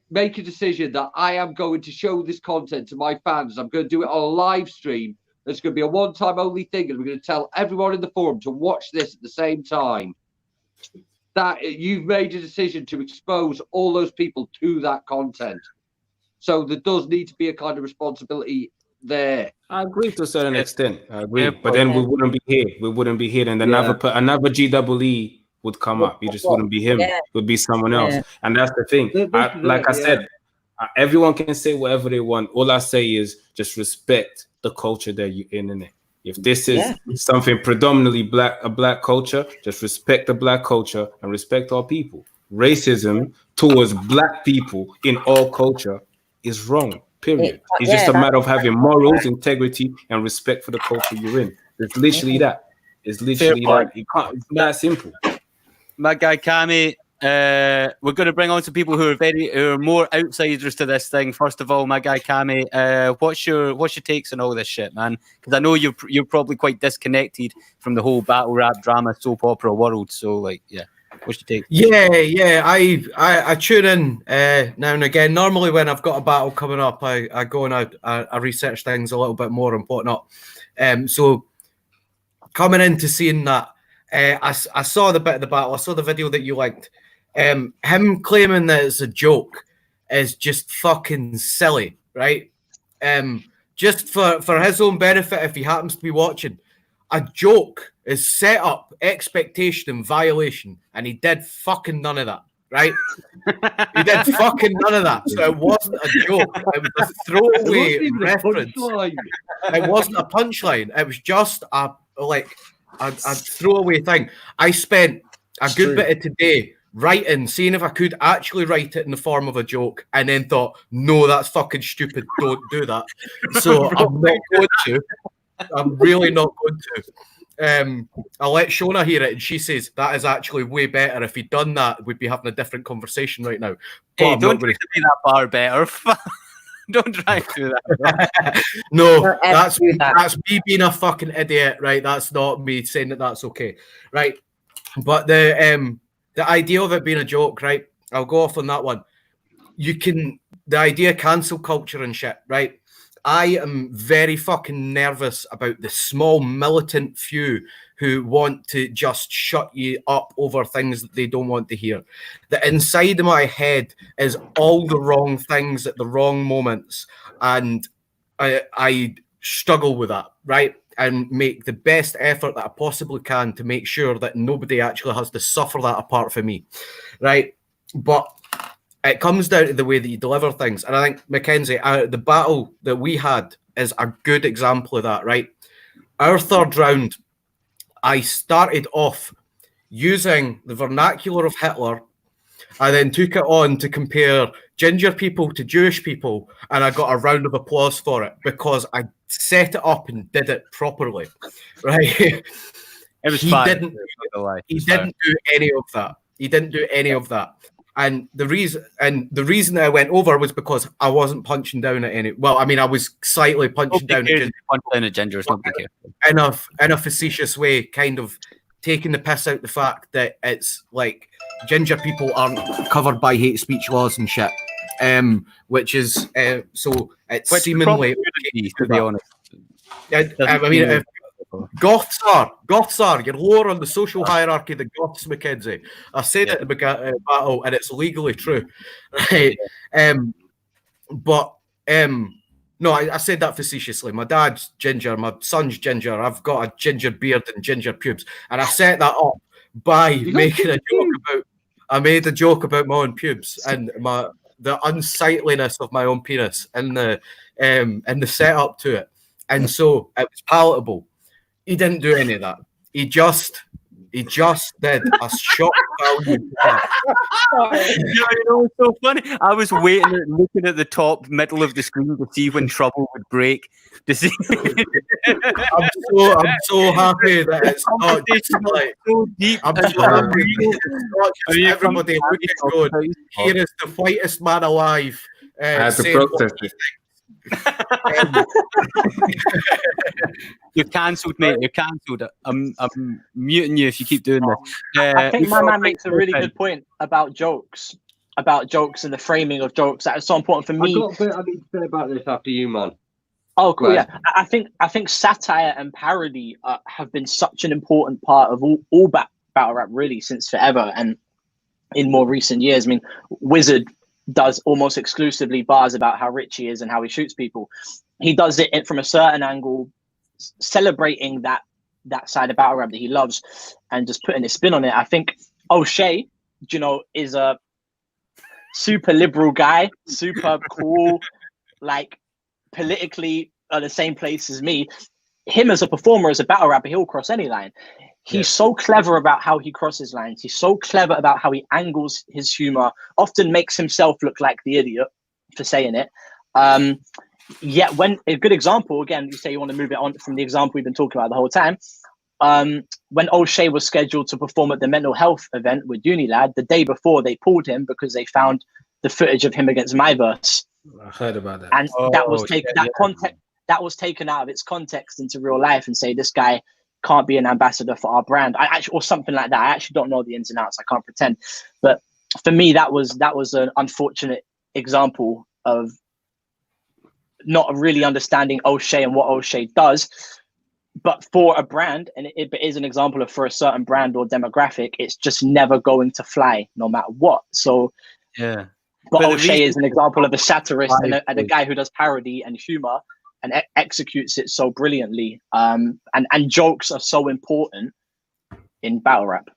S5: make a decision that I am going to show this content to my fans, I'm going to do it on a live stream. It's going to be a one-time only thing, and we're going to tell everyone in the forum to watch this at the same time. That you've made a decision to expose all those people to that content. So there does need to be a kind of responsibility there.
S3: I agree to a certain extent. I agree, but then we wouldn't be here. We wouldn't be here, and another GEE would come up. It just wouldn't be him. It would be someone else, and that's the thing. I said, everyone can say whatever they want. All I say is just respect the culture that you're in it. If this is something predominantly a black culture, just respect the black culture and respect our people. Racism towards black people in all culture is wrong, period. It's just a matter of having morals, integrity, and respect for the culture you're in. It's literally that. It's literally that. It's that simple.
S2: My guy Kami, we're going to bring on some people who are more outsiders to this thing. First of all, my guy Kami, what's your takes on all this shit, man? Because I know you're probably quite disconnected from the whole battle rap drama soap opera world. So, like, what's your take?
S7: Yeah. I tune in now and again. Normally, when I've got a battle coming up, I go and I research things a little bit more and whatnot. So coming into seeing that, I saw the bit of the battle. I saw the video that you liked. Him claiming that it's a joke is just fucking silly, right? Just for his own benefit, if he happens to be watching, a joke is set up, expectation, and violation, and he did fucking none of that, right? He did fucking none of that. So it wasn't a joke. It was a throwaway reference. It wasn't a punchline. It was just a throwaway thing. I spent a good bit of today writing, seeing if I could actually write it in the form of a joke, and then thought, no, that's fucking stupid. Don't do that. So I'm not going to. I'm really not going to. I'll let Shona hear it, and she says that is actually way better. If he'd done that, we'd be having a different conversation right now. But
S2: hey, don't try to be that bar better. Don't try to do that.
S7: No, that's me being a fucking idiot, right? That's not me saying that that's okay, right? But the idea of it being a joke, right? I'll go off on that one. The idea of cancel culture and shit, right? I am very fucking nervous about the small militant few who want to just shut you up over things that they don't want to hear. The inside of my head is all the wrong things at the wrong moments, and I struggle with that, right? And make the best effort that I possibly can to make sure that nobody actually has to suffer that apart from me, right? But it comes down to the way that you deliver things. And I think, Mackenzie, the battle that we had is a good example of that, right? Our third round, I started off using the vernacular of Hitler. I then took it on to compare ginger people to Jewish people, and I got a round of applause for it because I set it up and did it properly, right?
S2: It was fine.
S7: He didn't do any of that. He didn't do any of that. And the reason that I went over was because I wasn't punching down at any. Well, I mean, I was slightly punching down at ginger, in a facetious way, kind of taking the piss out the fact that it's like ginger people aren't covered by hate speech laws and shit, which is so it's seemingly to be honest. I mean, Goths are. You're lower on the social hierarchy than Goths, Mackenzie. I said it in the battle, and it's legally true, right? No, I said that facetiously. My dad's ginger, my son's ginger. I've got a ginger beard and ginger pubes, and I set that up by making a joke about. I made a joke about my own pubes and the unsightliness of my own penis and the setup to it, and so it was palatable. He didn't do any of that. He just did a shock value.
S2: You know, it's so funny. I was looking at the top middle of the screen to see when trouble would break. To see.
S7: I'm so happy that it's not just like
S2: so deep.
S7: I'm so happy that it's not just everybody looking going, here is the whitest man alive.
S3: I had to protest it.
S2: You're cancelled, mate. You're cancelled. I'm muting you if you keep doing this.
S4: I think my man makes a really good point about jokes and the framing of jokes. That is so important for me.
S5: I've got a bit I need to say about this after you, man.
S4: Oh, cool. Yeah, I think satire and parody have been such an important part of all battle rap really since forever, and in more recent years. I mean, Wizard does almost exclusively bars about how rich he is and how he shoots people. He does it from a certain angle, celebrating that side of battle rap that he loves and just putting his spin on it. I think O'Shea, is a super liberal guy, super cool, like politically at the same place as me. Him as a performer, as a battle rapper, he'll cross any line. He's so clever about how he crosses lines. He's so clever about how he angles his humor, often makes himself look like the idiot for saying it. Yet when a good example, again, you say you want to move it on from the example we've been talking about the whole time. When O'Shea was scheduled to perform at the mental health event with Unilad, the day before they pulled him because they found the footage of him against Myverse.
S3: I heard about that.
S4: And that was taken out of its context into real life and say, this guy can't be an ambassador for our brand, or something like that. I actually don't know the ins and outs. I can't pretend, but for me, that was an unfortunate example of not really understanding O'Shea and what O'Shea does. But for a brand, and it is an example of for a certain brand or demographic, it's just never going to fly, no matter what. So
S2: yeah.
S4: But O'Shea is an example of a satirist and a guy who does parody and humor and executes it so brilliantly. And jokes are so important in battle rap.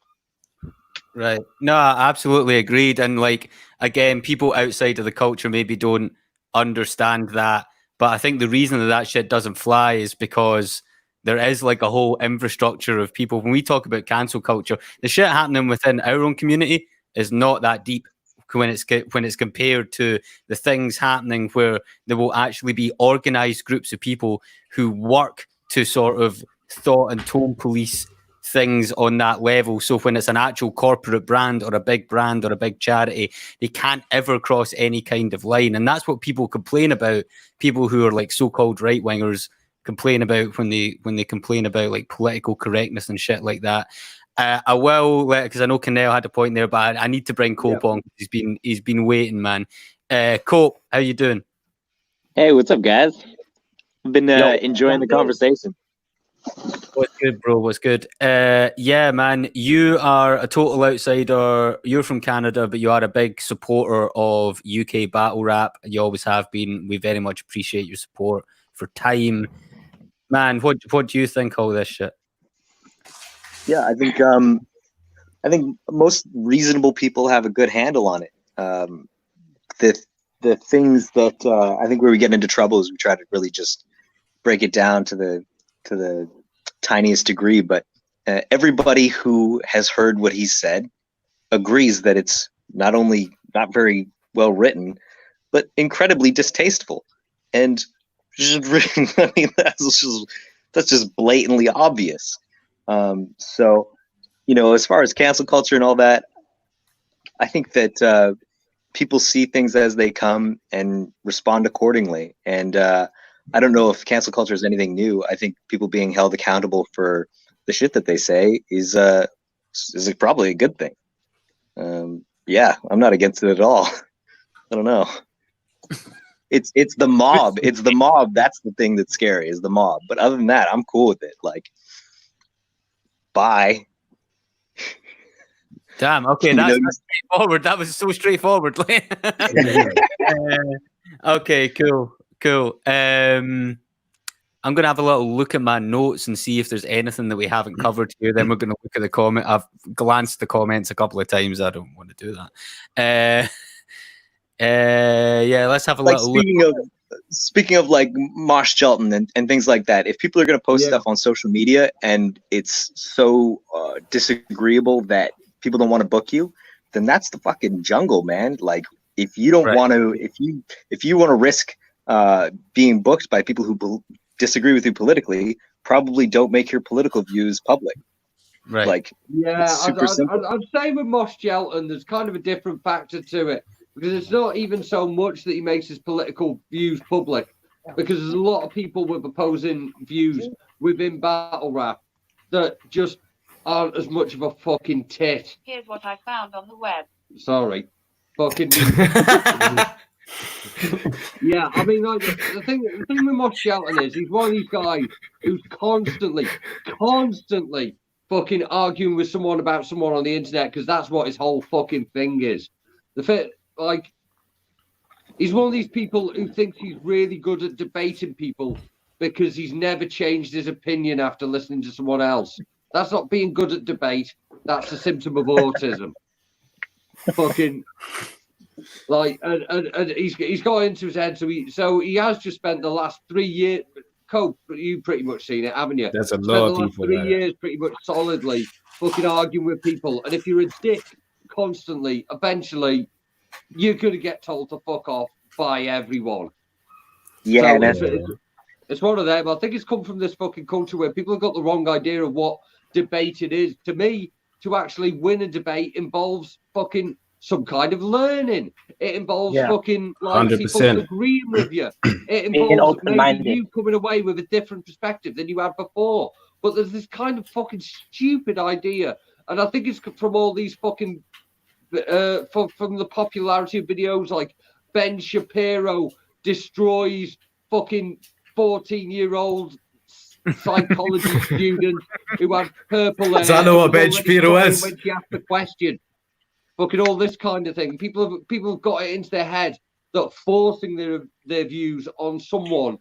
S2: Right. No, I absolutely agreed. And like, again, people outside of the culture maybe don't understand that. But I think the reason that shit doesn't fly is because there is like a whole infrastructure of people. When we talk about cancel culture, the shit happening within our own community is not that deep when it's compared to the things happening where there will actually be organized groups of people who work to sort of thought and tone police things on that level. So when it's an actual corporate brand or a big charity, they can't ever cross any kind of line. And that's what people complain about. People who are like so-called right-wingers complain about when they complain about like political correctness and shit like that. I will, because I know Kinell had a point there, but I need to bring Cope on. He's been waiting, man. Cope, how you doing?
S8: Hey, what's up, guys? I've been enjoying the conversation.
S2: What's good, bro? What's good? Yeah, man, you are a total outsider. You're from Canada, but you are a big supporter of UK battle rap. You always have been. We very much appreciate your support for time. Man, what do you think of all this shit?
S8: Yeah, I think most reasonable people have a good handle on it. The things that I think where we get into trouble is we try to really just break it down to the tiniest degree. But everybody who has heard what he said agrees that it's not only not very well written, but incredibly distasteful. And just, I mean, that's just blatantly obvious. So, you know, as far as cancel culture and all that, I think that people see things as they come and respond accordingly. And I don't know if cancel culture is anything new. I think people being held accountable for the shit that they say is probably a good thing. Yeah, I'm not against it at all. I don't know. It's the mob. It's the mob. That's the thing that's scary, is the mob. But other than that, I'm cool with it. Like, bye.
S2: Damn. Okay, that's straightforward. That was so straightforward. Okay, cool. I'm gonna have a little look at my notes and see if there's anything that we haven't covered here. Then we're gonna look at the comment. I've glanced the comments a couple of times. I don't want to do that. Yeah, let's have a little look.
S8: Speaking of like Mosh Jelton and things like that, if people are going to post stuff on social media and it's so disagreeable that people don't want to book you, then that's the fucking jungle, man. Like, if you don't want to, if you want to risk being booked by people who disagree with you politically, probably don't make your political views public.
S2: Right.
S8: Like,
S5: yeah,
S8: simple.
S5: I'd say with Mosh Jelton, there's kind of a different factor to it. Because it's not even so much that he makes his political views public, because there's a lot of people with opposing views within battle rap that just aren't as much of a fucking tit.
S9: Here's what I found on the web.
S5: Sorry. Fucking... Yeah, I mean, like, the thing with Mosh Jelton is he's one of these guys who's constantly fucking arguing with someone about someone on the internet, because that's what his whole fucking thing is. Like, he's one of these people who thinks he's really good at debating people because he's never changed his opinion after listening to someone else. That's not being good at debate. That's a symptom of autism. Fucking, like, and he's got into his head. So he has just spent the last 3 years. Cope, you've pretty much seen it, haven't you?
S3: There's a lot of people.
S5: 3 years, pretty much solidly, fucking arguing with people. And if you're a dick constantly, eventually, you're going to get told to fuck off by everyone.
S8: Yeah,
S5: so it's one of them. I think it's come from this fucking culture where people have got the wrong idea of what debate it is. To me, to actually win a debate involves fucking some kind of learning. It involves fucking like
S3: 100%.
S5: people agreeing with you. It involves maybe you coming away with a different perspective than you had before. But there's this kind of fucking stupid idea. And I think it's from all these fucking from the popularity of videos like Ben Shapiro destroys fucking 14-year-old psychology student who had purple hair.
S7: Does that know what Ben Shapiro is?
S5: When she asked the question, fucking all this kind of thing. People have got it into their head that forcing their views on someone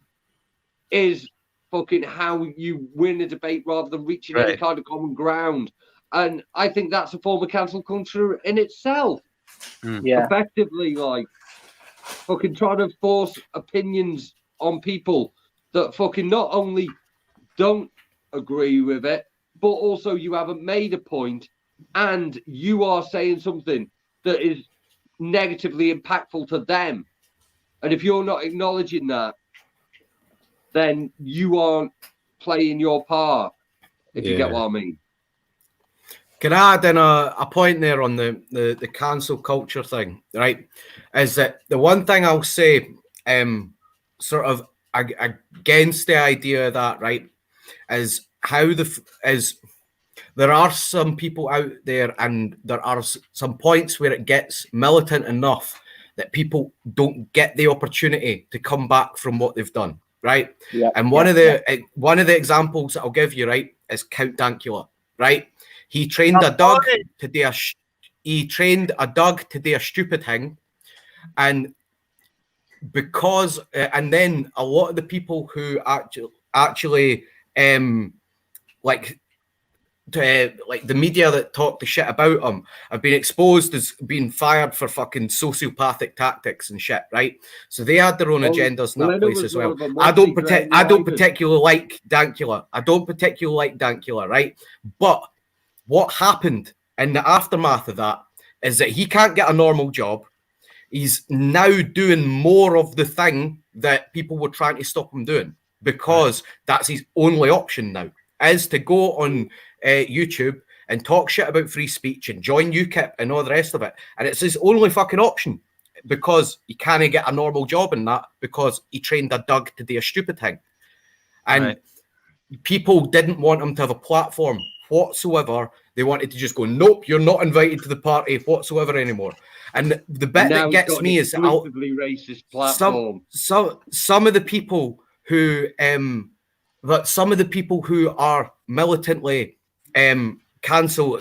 S5: is fucking how you win a debate rather than reaching any kind of common ground. And I think that's a form of cancel culture in itself.
S4: Yeah.
S5: Effectively, like, fucking trying to force opinions on people that fucking not only don't agree with it, but also you haven't made a point and you are saying something that is negatively impactful to them. And if you're not acknowledging that, then you aren't playing your part, if you get what I mean.
S7: Can I add in a point there on the cancel culture thing, right? Is that the one thing I'll say, sort of against the idea of that, right, is how there are some people out there, and there are some points where it gets militant enough that people don't get the opportunity to come back from what they've done, right?
S4: Yeah.
S7: And one of the examples that I'll give you, right, is Count Dankula, right? He trained a dog to do a stupid thing, and because and then a lot of the people who actually like the media that talk the shit about him have been exposed as being fired for fucking sociopathic tactics and shit, right? So they had their own agendas in that place as well. I don't particularly like Dankula. Right? But what happened in the aftermath of that is that he can't get a normal job. He's now doing more of the thing that people were trying to stop him doing, because that's his only option now, is to go on YouTube and talk shit about free speech and join UKIP and all the rest of it. And it's his only fucking option, because he can't get a normal job in that, because he trained a dog to do a stupid thing. And people didn't want him to have a platform whatsoever. They wanted to just go, nope, you're not invited to the party whatsoever anymore. And the bit that gets me is
S5: racist platform.
S7: Some of the people who are militantly cancel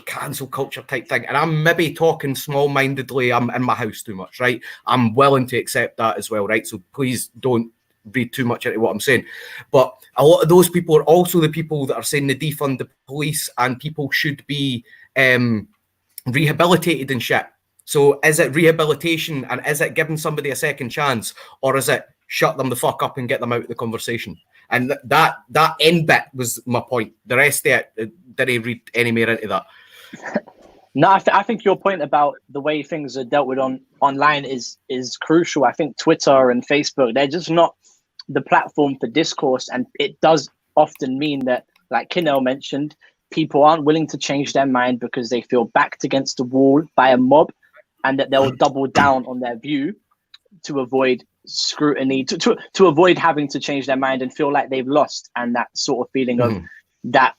S7: culture type thing, and I'm maybe talking small-mindedly, I'm in my house too much, right? I'm willing to accept that as well, right? So please don't read too much into what I'm saying. But a lot of those people are also the people that are saying to defund the police and people should be rehabilitated and shit. So is it rehabilitation, and is it giving somebody a second chance, or is it shut them the fuck up and get them out of the conversation? And that end bit was my point. The rest of it, didn't read any more into that.
S4: No, I think your point about the way things are dealt with online is crucial. I think Twitter and Facebook, they're just not the platform for discourse, and it does often mean that, like Kinell mentioned, people aren't willing to change their mind because they feel backed against the wall by a mob, and that they'll double down on their view to avoid scrutiny, to avoid having to change their mind and feel like they've lost. And that sort of feeling of that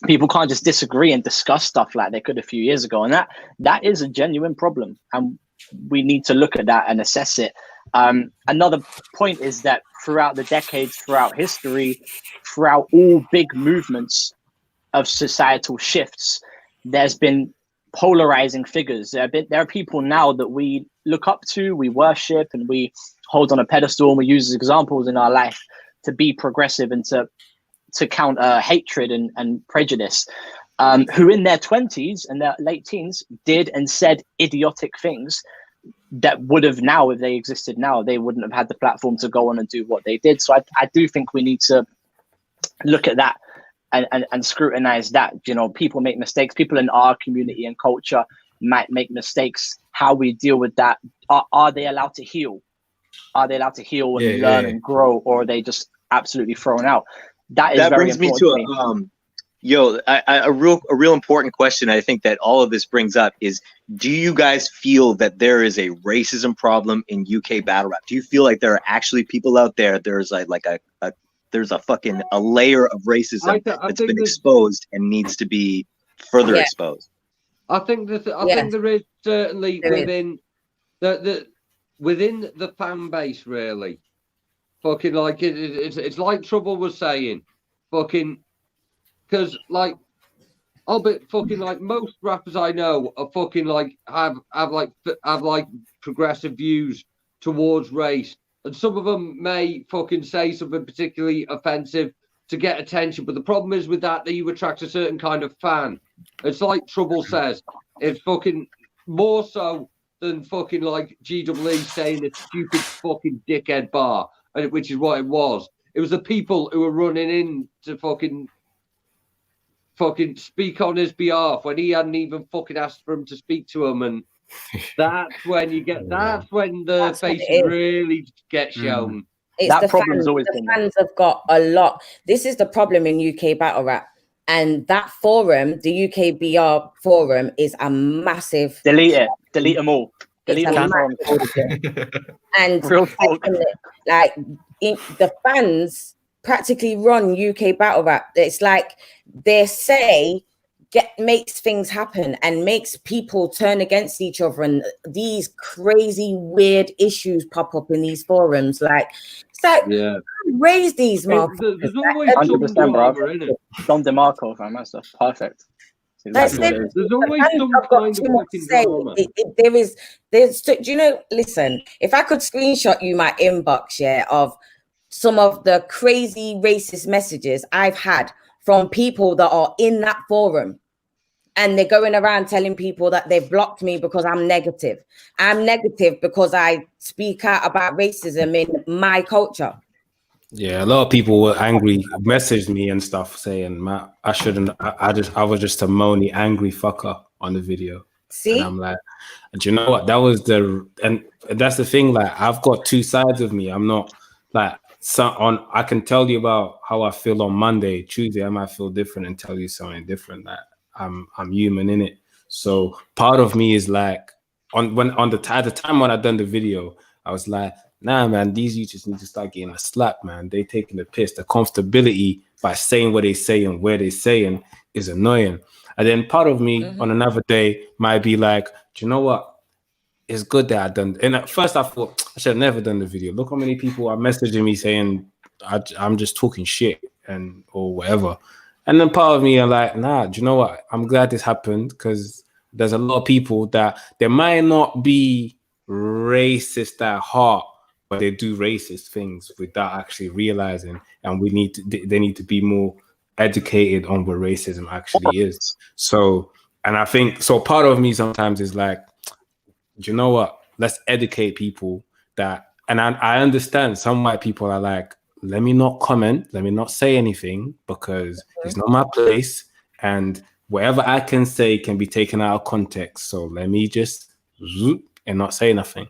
S4: people can't just disagree and discuss stuff like they could a few years ago. And that is a genuine problem, and we need to look at that and assess it. Another point is that throughout the decades, throughout history, throughout all big movements of societal shifts, there's been polarizing figures. There are people now that we look up to, we worship, and we hold on a pedestal, and we use as examples in our life to be progressive and to counter hatred and prejudice, who in their 20s and their late teens did and said idiotic things that would have now, if they existed now, they wouldn't have had the platform to go on and do what they did. So I do think we need to look at that and scrutinize that. You know, people make mistakes. People in our community and culture might make mistakes. How we deal with that? Are they allowed to heal? Are they allowed to heal and learn and grow, or are they just absolutely thrown out? That very
S8: brings me to a real important question. I think that all of this brings up is: do you guys feel that there is a racism problem in UK battle rap? Do you feel like there are actually people out there? There's there's a layer of racism that's been exposed and needs to be further exposed.
S5: I think that think there is certainly within the fan base, really. Fucking like it's like Trouble was saying, fucking, because like I'll be fucking like most rappers I know are fucking like have progressive views towards race, and some of them may fucking say something particularly offensive to get attention. But the problem is with that you attract a certain kind of fan. It's like Trouble says, it's fucking more so than fucking like GWE saying a stupid fucking dickhead bar, which is what it was. It was the people who were running in to fucking speak on his behalf when he hadn't even fucking asked for him to speak to him, and that's when you get. That's when the faces really get shown.
S6: It's
S4: That
S6: the
S4: problem's
S6: fans.
S4: always
S6: The
S4: been there.
S6: fans have got a lot. This is the problem in UK battle rap, and that forum, the UKBR forum, is a massive.
S4: Delete it. Delete them all.
S6: It's
S4: Delete
S6: a
S4: all the
S6: massive
S4: forums.
S6: and
S4: Real talk.
S6: like the fans practically run UK battle rap. It's like they say makes things happen and makes people turn against each other, and these crazy weird issues pop up in these forums. Like it's like raise these motherfuckers.
S5: There's always
S4: 100%,
S5: some
S4: bro.
S5: drama in it.
S4: Don DeMarco, fam. That's perfect.
S6: That's
S4: Exactly.
S6: it.
S5: There's always some
S6: I've got
S5: kind
S6: too
S5: of
S6: much to
S5: fucking
S6: say.
S5: drama.
S6: There's do you know, listen, if I could screenshot you my inbox, of some of the crazy racist messages I've had from people that are in that forum, and they're going around telling people that they've blocked me because I'm negative. I'm negative because I speak out about racism in my culture.
S3: Yeah, a lot of people were angry, messaged me and stuff saying, "Matt, I shouldn't. I was just a moany, angry fucker on the video."
S6: See,
S3: and I'm like, do you know what? That was and that's the thing. Like, I've got two sides of me. I'm not like I can tell you about how I feel on Monday, Tuesday. I might feel different and tell you something different. That I'm human in it. So part of me is like, at the time when I done the video, I was like, nah, man, these YouTubers need to start getting a slap, man. They taking the piss. The comfortability by saying what they say and where they saying is annoying. And then part of me on another day might be like, do you know what? It's good that I done. And at first I thought I should have never done the video. Look how many people are messaging me saying I'm just talking shit or whatever. And then part of me are like, nah, do you know what? I'm glad this happened because there's a lot of people that they might not be racist at heart, but they do racist things without actually realizing. And they need to be more educated on what racism actually is. So, and I think, so part of me sometimes is like, do you know what? Let's educate people that, and I understand some white people are like, let me not comment, let me not say anything because it's not my place. And whatever I can say can be taken out of context. So let me just zoop and not say nothing.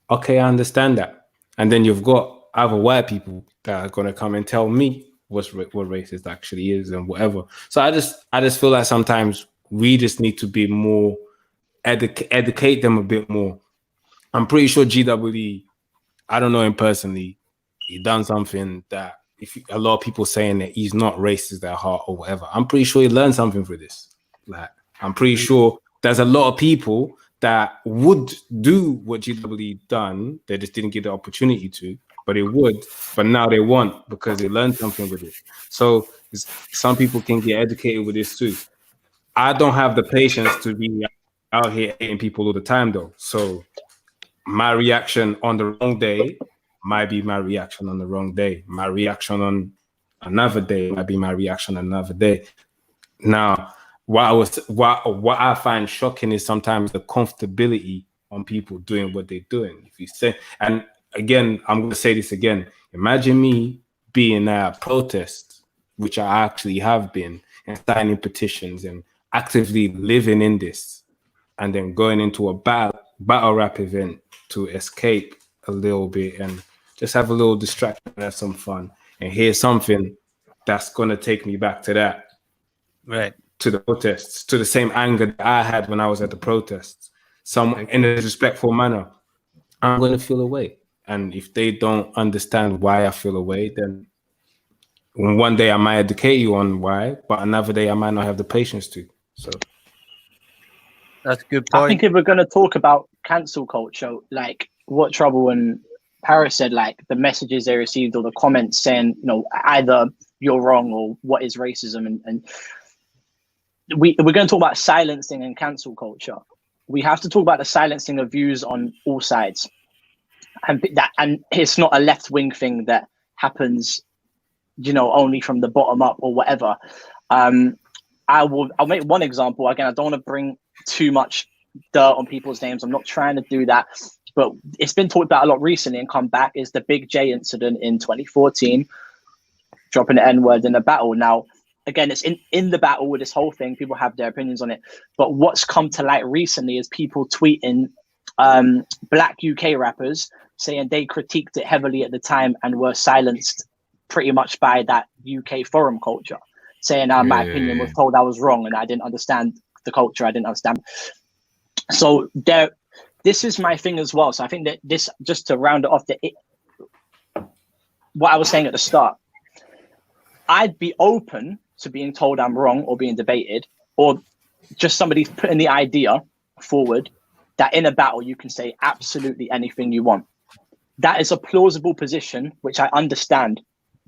S3: Okay, I understand that. And then you've got other white people that are going to come and tell me what racist actually is and whatever. So I just feel like sometimes we just need to be more educate them a bit more. I'm pretty sure GWE, I don't know him personally, he done something that a lot of people saying that he's not racist at heart or whatever. I'm pretty sure he learned something for this. Like, I'm pretty sure there's a lot of people that would do what GWE done. They just didn't get the opportunity to, but they would. But now they won't because they learned something with it. So some people can get educated with this too. I don't have the patience to be out here hating people all the time though. So my reaction on the wrong day might be my reaction on the wrong day. My reaction on another day might be my reaction on another day. Now, what I find shocking is sometimes the comfortability on people doing what they're doing. If you say, and again, I'm going to say this again. Imagine me being at a protest, which I actually have been, and signing petitions and actively living in this, and then going into a battle rap event to escape a little bit and just have a little distraction and have some fun and hear something that's going to take me back to that.
S2: Right.
S3: To the protests, to the same anger that I had when I was at the protests, in a respectful manner, I'm going to feel away. And if they don't understand why I feel away, then one day I might educate you on why, but another day I might not have the patience to. So
S2: that's a good point.
S4: I think if we're going to talk about cancel culture, like what Trouble and Pariz said, like the messages they received or the comments saying, either you're wrong or what is racism, and we're going to talk about silencing and cancel culture. We have to talk about the silencing of views on all sides. and it's not a left wing thing that happens, only from the bottom up or whatever. I'll make one example. Again, I don't want to bring too much dirt on people's names. I'm not trying to do that, but it's been talked about a lot recently and come back is the Big J incident in 2014, dropping the N-word in a battle. Now, again, it's in the battle with this whole thing. People have their opinions on it, but what's come to light recently is people tweeting black UK rappers saying they critiqued it heavily at the time and were silenced pretty much by that UK forum culture, saying my opinion was told I was wrong and I didn't understand the culture. I didn't understand. So this is my thing as well. So I think that this, just to round it off, what I was saying at the start, I'd be open to being told I'm wrong or being debated, or just somebody putting the idea forward that in a battle you can say absolutely anything you want. That is a plausible position, which I understand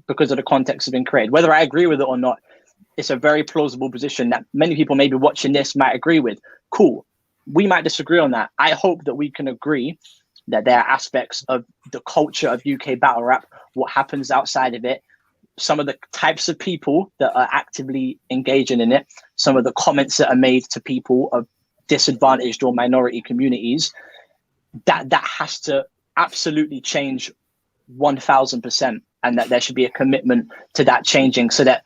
S4: because of the context of being created. Whether I agree with it or not, it's a very plausible position that many people maybe watching this might agree with. Cool. We might disagree on that. I hope that we can agree that there are aspects of the culture of UK battle rap, what happens outside of it, some of the types of people that are actively engaging in it, some of the comments that are made to people of disadvantaged or minority communities, that has to absolutely change 1000%, and that there should be a commitment to that changing, so that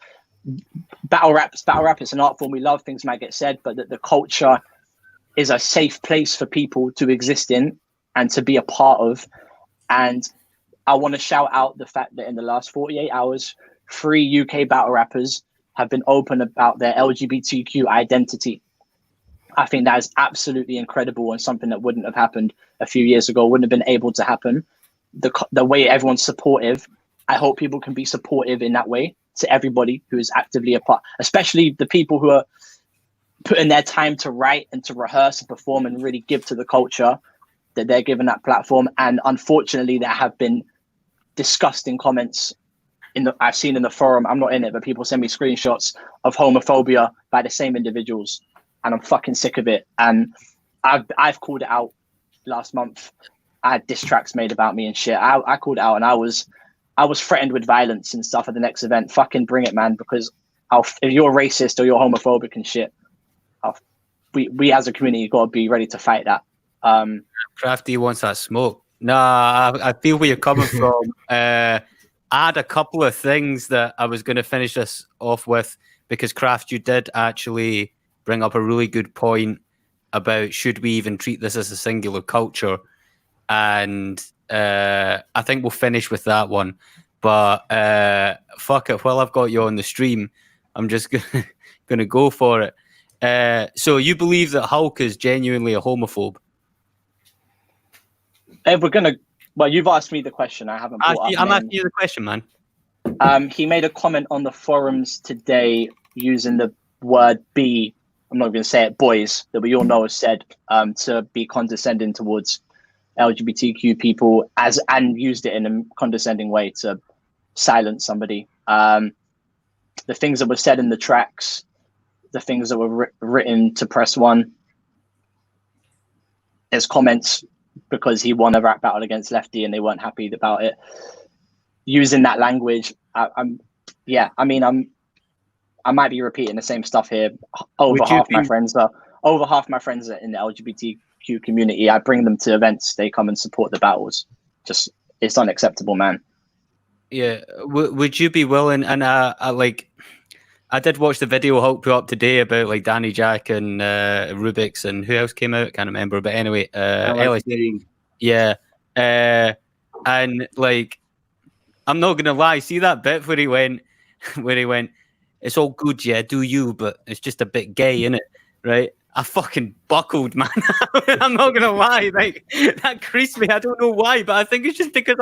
S4: battle rap is an art form we love, things might get said, but that the culture is a safe place for people to exist in and to be a part of. And I want to shout out the fact that in the last 48 hours, 3 UK battle rappers have been open about their LGBTQ identity. I think that is absolutely incredible and something that wouldn't have happened a few years ago, wouldn't have been able to happen. The way everyone's supportive, I hope people can be supportive in that way to everybody who is actively a part, especially the people who are putting their time to write and to rehearse and perform and really give to the culture, that they're given that platform. And unfortunately, there have been disgusting comments I've seen in the forum. I'm not in it, but people send me screenshots of homophobia by the same individuals, and I'm fucking sick of it. And I've called it out last month. I had diss tracks made about me and shit. I called it out, and I was threatened with violence and stuff at the next event. Fucking bring it, man, because if you're racist or you're homophobic and shit, we as a community got to be ready to fight that.
S2: Crafty wants that smoke. Nah, I feel where you're coming from. I had a couple of things that I was going to finish this off with, because Craft, you did actually bring up a really good point about should we even treat this as a singular culture, and I think we'll finish with that one. But fuck it, while I've got you on the stream, I'm just gonna go for it. So you believe that Hulk is genuinely a homophobe?
S4: If we're gonna, well, you've asked me the question. I haven't.
S2: I'm asking you the question, man.
S4: He made a comment on the forums today using the word "b." I'm not going to say it, boys, that we all know is said to be condescending towards LGBTQ people, and used it in a condescending way to silence somebody. The things that were said in the tracks, the things that were written to Press One as comments because he won a rap battle against Lefty and they weren't happy about it. Using that language, I might be repeating the same stuff here. Over half my friends are in the LGBTQ community. I bring them to events. They come and support the battles. Just, it's unacceptable, man.
S2: Yeah. Would you be willing? And I did watch the video Hulk put up today about like Danny Jack and Rubik's and who else came out? I can't remember. But anyway, LSD. Yeah. And like, I'm not gonna lie. See that bit where he went, it's all good, yeah, do you, but it's just a bit gay, innit? Right? I fucking buckled, man. I'm not gonna lie, like that creased me. I don't know why, but I think it's just because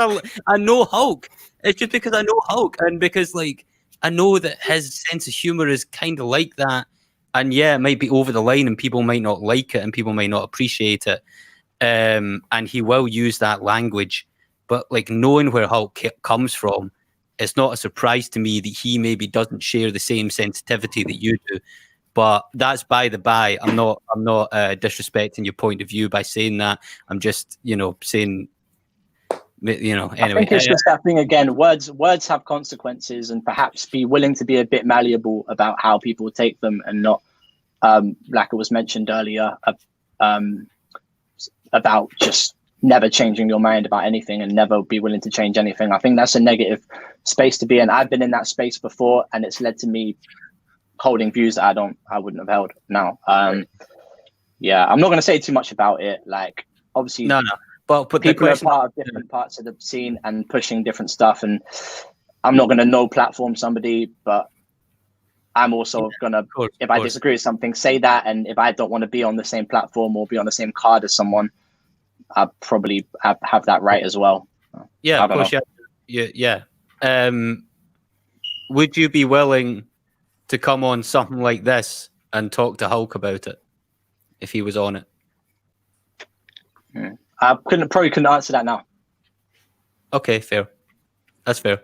S2: I know Hulk. It's just because I know Hulk, and because like I know that his sense of humor is kind of like that. And yeah, it might be over the line, and people might not like it, and people might not appreciate it. And he will use that language, but like knowing where Hulk comes from, it's not a surprise to me that he maybe doesn't share the same sensitivity that you do. But that's by the by. I'm not disrespecting your point of view by saying that. I'm just, saying You know,
S4: I
S2: anyway.
S4: think it's just that thing again. Words have consequences, and perhaps be willing to be a bit malleable about how people take them, and not, like it was mentioned earlier, about just never changing your mind about anything and never be willing to change anything. I think that's a negative space to be in. I've been in that space before, and it's led to me holding views that I wouldn't have held now. Yeah, I'm not going to say too much about it. Like, obviously,
S2: No. But
S4: people are part of different parts of the scene and pushing different stuff, and I'm not going to no platform somebody, but I'm also going to, if I disagree with something, say that. And if I don't want to be on the same platform or be on the same card as someone, I probably have that right as well.
S2: Yeah, of course. Yeah. Would you be willing to come on something like this and talk to Hulk about it if he was on it?
S4: I probably couldn't answer that now.
S2: Okay, fair. That's fair.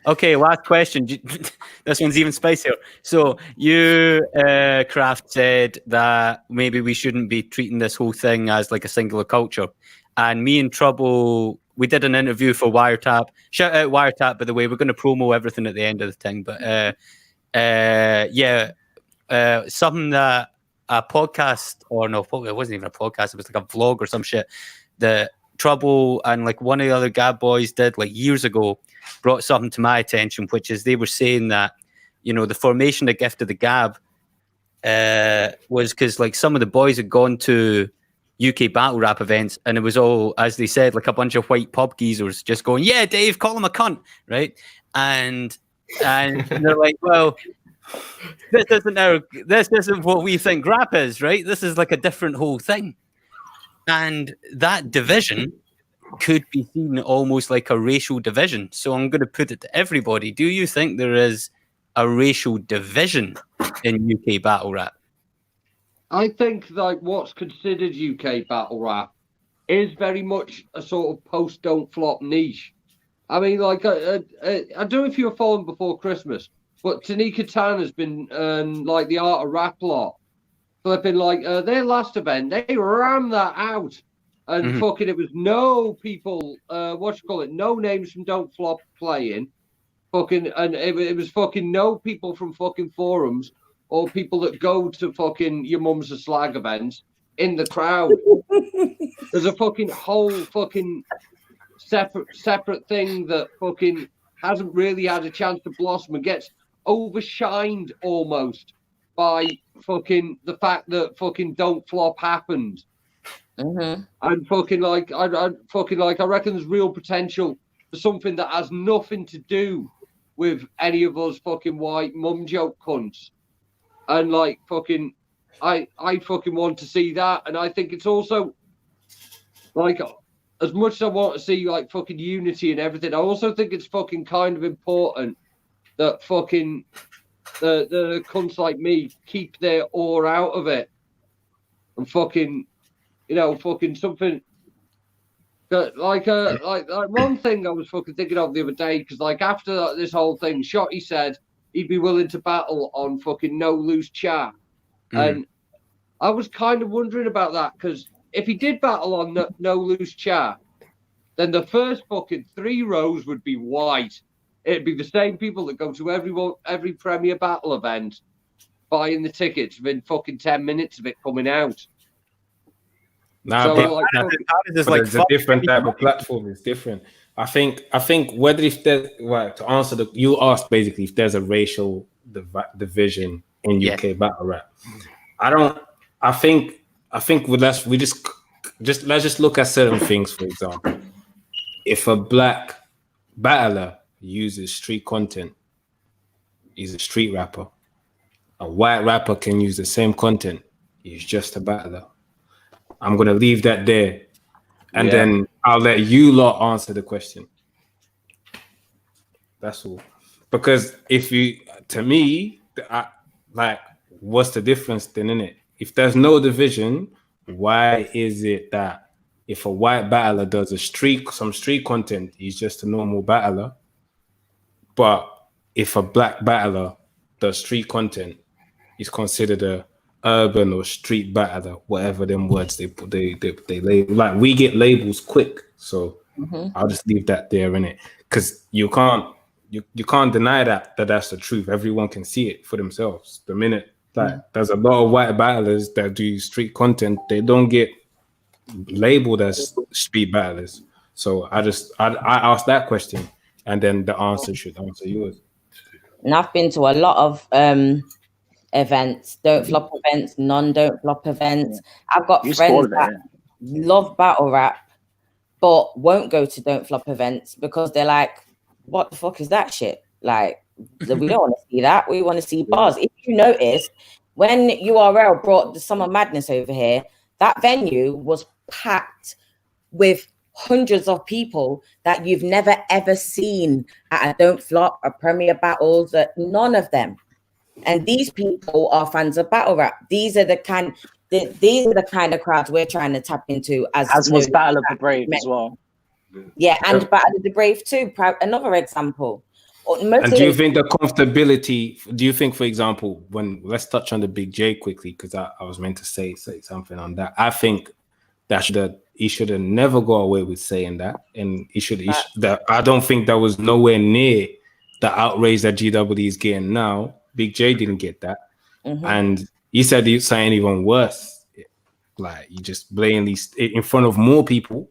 S2: Okay, last question. This one's even spicier. So you, Kraft, said that maybe we shouldn't be treating this whole thing as like a singular culture. And me and Trouble, we did an interview for Wiretap. Shout out Wiretap, by the way. We're going to promo everything at the end of the thing. But something that a podcast, or no, it wasn't even a podcast. It was like a vlog or some shit that Trouble and like one of the other Gab boys did like years ago, brought something to my attention, which is they were saying that, you know, the formation of Gift of the Gab was because like some of the boys had gone to UK battle rap events and it was all, as they said, like a bunch of white pub geezers just going, yeah, Dave, call him a cunt, right? And they're like, well, this isn't what we think rap is, right? This is like a different whole thing. And that division could be seen almost like a racial division. So I'm going to put it to everybody. Do you think there is a racial division in UK battle rap?
S5: I think like what's considered UK battle rap is very much a sort of post don't flop niche. I mean, like I don't know if you were following before Christmas, but Tanika Tan has been like the Art of Rap lot. Flipping like their last event, they rammed that out, and fucking it was no people, no names from Don't Flop playing, fucking, and it was fucking no people from fucking forums or people that go to fucking your mum's a slag events in the crowd. There's a fucking whole fucking separate thing that fucking hasn't really had a chance to blossom and gets overshined almost by fucking the fact that fucking Don't Flop happened. And fucking like I reckon there's real potential for something that has nothing to do with any of us fucking white mum joke cunts. And like fucking I fucking want to see that. And I think it's also like, as much as I want to see like fucking unity and everything, I also think it's fucking kind of important that fucking the cunts like me keep their oar out of it and fucking, you know, fucking something that like one thing I was fucking thinking of the other day, because like after this whole thing, Shotty said he'd be willing to battle on fucking No Loose Chat, and I was kind of wondering about that, because if he did battle on No Loose Chat, then the first fucking 3 rows would be white. It'd be the same people that go to every Premier Battle event buying the tickets within fucking 10 minutes of it coming out.
S3: Nah,
S5: So,
S3: but,
S5: like,
S3: it's a different type of platform. It's different. I think whether if there's to answer you asked basically if there's a racial division in UK battle rap. I think let's just look at certain things. For example, if a black battler uses street content, he's a street rapper. A white rapper can use the same content, he's just a battler. I'm gonna leave that there, and then I'll let you lot answer the question. That's all. Because what's the difference then, innit? If there's no division, why is it that if a white battler does some street content, he's just a normal battler? But if a black battler does street content, he's considered a urban or street battler, whatever them words they label. Like, we get labels quick, so I'll just leave that there, innit? Because you can't deny that's the truth. Everyone can see it for themselves. The minute there's a lot of white battlers that do street content, they don't get labeled as street battlers. So I asked that question, and then the answer should answer yours.
S6: And I've been to a lot of events, don't flop events, don't flop events. I've got friends that love battle rap, but won't go to don't flop events because they're like, what the fuck is that shit? Like, we don't want to see that. We want to see bars. If you notice, when URL brought the Summer Madness over here, that venue was packed with hundreds of people that you've never ever seen at a Don't Flop, a Premier Battles, none of them. And these people are fans of battle rap. These are the kind of crowds we're trying to tap into. As
S4: was Battle of the Brave as well.
S6: Yeah, and Battle of the Brave too. Another example.
S3: And do you think the comfortability? Do you think, for example, let's touch on the Big J quickly, because I was meant to say something on that. I think that he should have never got away with saying that, and I don't think that was nowhere near the outrage that GW is getting now. Big J didn't get that, and he said he was saying even worse. Like, you just blatantly in front of more people.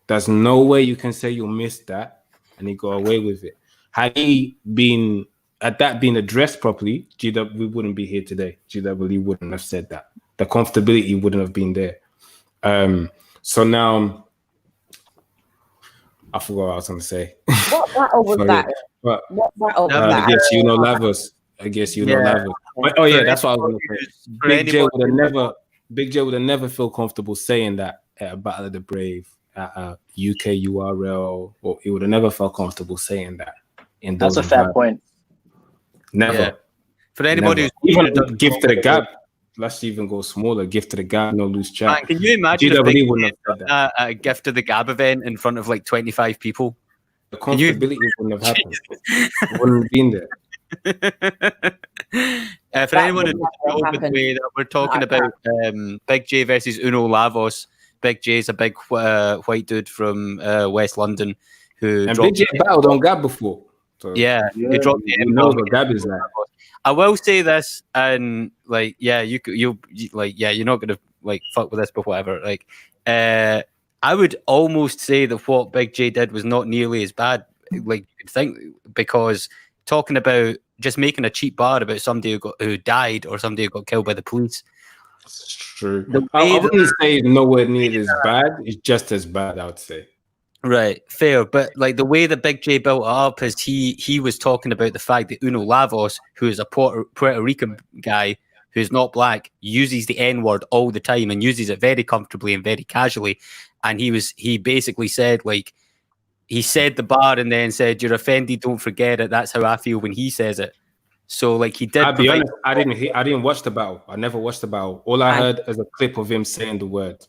S3: There's no way you can say you missed that, and he got away with it. Had he been addressed properly, GW, we wouldn't be here today. GW wouldn't have said that. The comfortability wouldn't have been there. So now, I forgot what I was going to say.
S6: What battle was that? What battle was that?
S3: I guess you know Lavos. Oh yeah, that's what I was going to say. Big J would have never felt comfortable saying that at a Battle of the Brave, at a UK URL, or he would have never felt comfortable saying that.
S4: That's a fair point.
S3: Never.
S2: Yeah. For anybody
S3: who's even Gift to the Gap, let's even go smaller. Gift to the Gap, no loose chat.
S2: Man, can you imagine
S3: GW wouldn't have said that.
S2: A Gift to the Gab event in front of like 25 people?
S3: The comfortability wouldn't have happened. It wouldn't have been there.
S2: For anyone who doesn't know the way that we're talking about Big J versus Uno Lavos. Big J's a big white dude from West London who
S3: and Big J battled on Gab before. So,
S2: he dropped the
S3: knows what Gab is like.
S2: I will say this, and like, you're not gonna like fuck with this, but whatever. Like, I would almost say that what Big J did was not nearly as bad. Like, you could think, because talking about just making a cheap bar about somebody who died or somebody who got killed by the police.
S3: It's true. I wouldn't say it's nowhere near as bad. It's just as bad, I would say.
S2: Right, fair. But like the way that Big J built it up is he was talking about the fact that Uno Lavos, who is a Puerto Rican guy who's not black, uses the N-word all the time and uses it very comfortably and very casually. And he basically said, like, he said the bar and then said, "You're offended, don't forget it. That's how I feel when he says it." So like he did.
S3: I'll be honest, I didn't watch the battle. I never watched the battle. All I heard is a clip of him saying the word.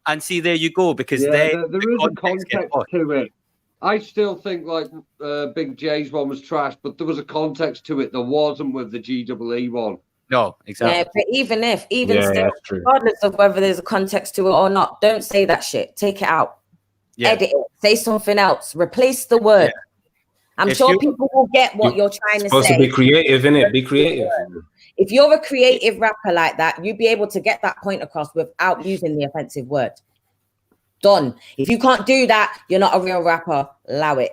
S2: And see, there you go, because
S5: there is a context to it. I still think like Big J's one was trash, but there was a context to it. There wasn't with the GWE one.
S2: No, exactly.
S6: Yeah, but even still, regardless of whether there's a context to it or not, don't say that shit. Take it out. Yeah. Edit it. Say something else. Replace the word. Yeah. I'm sure people will get what you're trying to say.
S3: Supposed to be creative, innit? Be creative.
S6: If you're a creative rapper like that, you'd be able to get that point across without using the offensive word. Done. If you can't do that, you're not a real rapper. Allow it.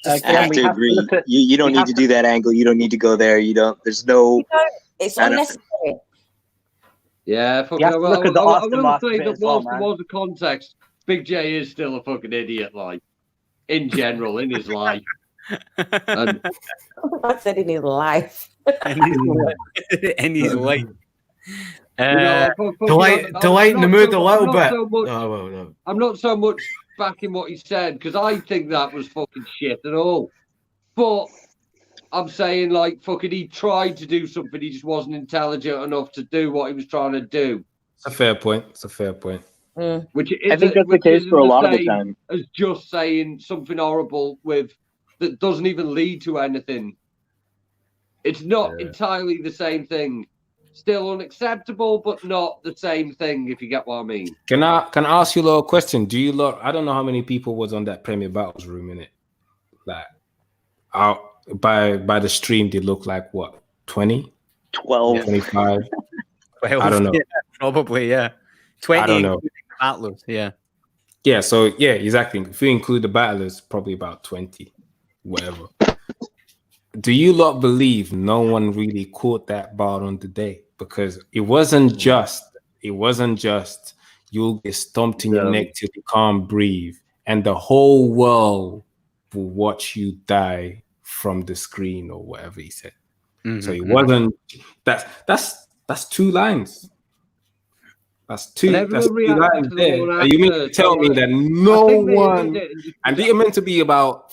S8: I have to agree. You don't need to do that angle. You don't need to go there. You don't. There's no.
S6: It's unnecessary.
S5: Yeah,
S4: look at the aftermath.
S5: I will say that whilst there was a context, Big J is still a fucking idiot, like, in general, in his life. And
S6: I said in his life.
S2: In his life.
S7: Delighting the mood a little bit.
S5: I'm not so much backing what he said, because I think that was fucking shit at all. But I'm saying, like, fucking he tried to do something, he just wasn't intelligent enough to do what he was trying to do.
S3: It's a fair point.
S5: Which
S4: I think that's the case for a lot of the time.
S5: As just saying something horrible that doesn't even lead to anything. It's not entirely the same thing. still unacceptable, but not the same thing, if you get what I mean.
S3: Can I ask you a little question? Do you lot? I don't know how many people was on that Premier Battles room in it. Like, out by the stream, they look like what, 20,
S8: 12,
S3: 25?
S2: Well,
S3: I don't know.
S2: Yeah, probably, yeah. 20
S3: I don't know.
S2: including the battlers, yeah.
S3: Yeah, so yeah, exactly. If you include the battlers, probably about 20, whatever. Do you lot believe no one really caught that bar on the day? Because it wasn't just you'll get stomped in your neck till you can't breathe, and the whole world will watch you die from the screen or whatever he said. So it wasn't that's two lines. That's two lines there. And you mean to tell me that no one, and they are meant to be about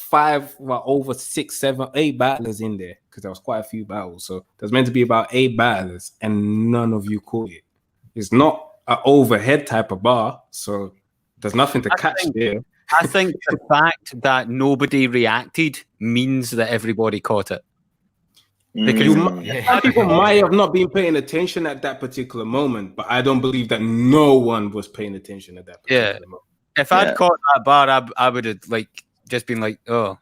S3: over 6, 7, 8 battlers in there, because there was quite a few battles. So there's meant to be about 8 battlers, and none of you caught it. It's not an overhead type of bar, so there's nothing to catch there.
S2: I think the fact that nobody reacted means that everybody caught it. Because
S3: people might have not been paying attention at that particular moment, but I don't believe that no one was paying attention at that particular moment.
S2: If I'd caught that bar, I would have just been like, oh,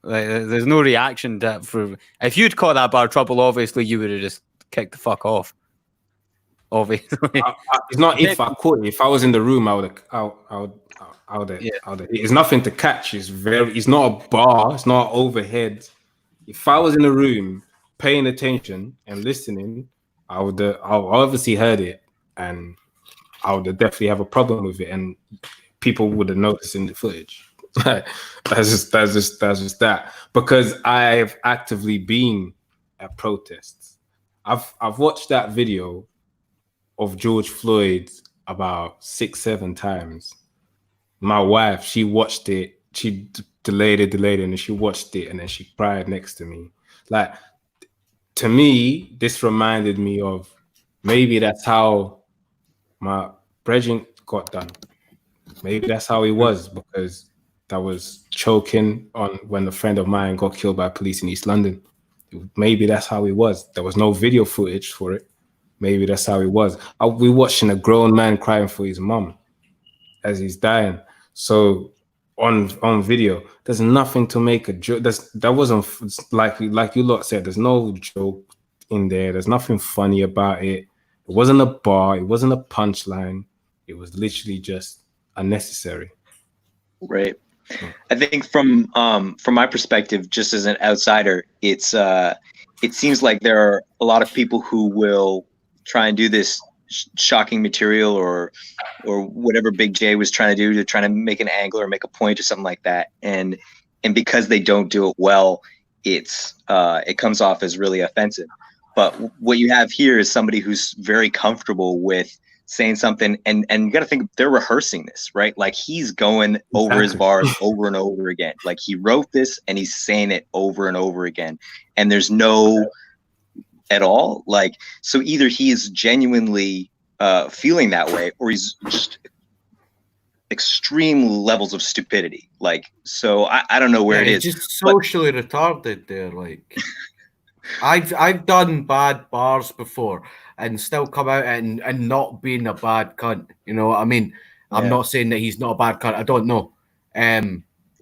S2: there's no reaction for. If you'd caught that bar trouble, obviously you would have just kicked the fuck off. Obviously,
S3: it's not if I caught it. If I was in the room, I would. It's nothing to catch. It's not a bar. It's not overhead. If I was in the room paying attention and listening, I obviously heard it, and I would definitely have a problem with it, and people would have noticed in the footage. that's just that. Because I've actively been at protests. I've watched that video of George Floyd about 6, 7 times. My wife, she watched it. She delayed it, and then she watched it, and then she cried next to me. Like, to me, this reminded me of maybe that's how my brethren got done. Maybe that's how he was, because that was choking on when a friend of mine got killed by police in East London. Maybe that's how he was. There was no video footage for it. Maybe that's how he was. We watching a grown man crying for his mom as he's dying. So on video, there's nothing to make a joke. That wasn't like you lot said. There's no joke in there. There's nothing funny about it. It wasn't a bar. It wasn't a punchline. It was literally just unnecessary.
S8: Right. I think from my perspective, just as an outsider, it seems like there are a lot of people who will try and do this shocking material or whatever Big J was trying to do to try to make an angle or make a point or something like that, and because they don't do it well, it comes off as really offensive. But what you have here is somebody who's very comfortable with saying something, and you got to think they're rehearsing this, right? Like, he's going over his bars over and over again. Like, he wrote this and he's saying it over and over again, and there's no at all. Like, so either he is genuinely feeling that way, or he's just extreme levels of stupidity. Like, so I don't know where it is.
S7: Just socially retarded there. Like, I've done bad bars before and still come out and not being a bad cunt. You know what I mean? I'm not saying that he's not a bad cunt. I don't know.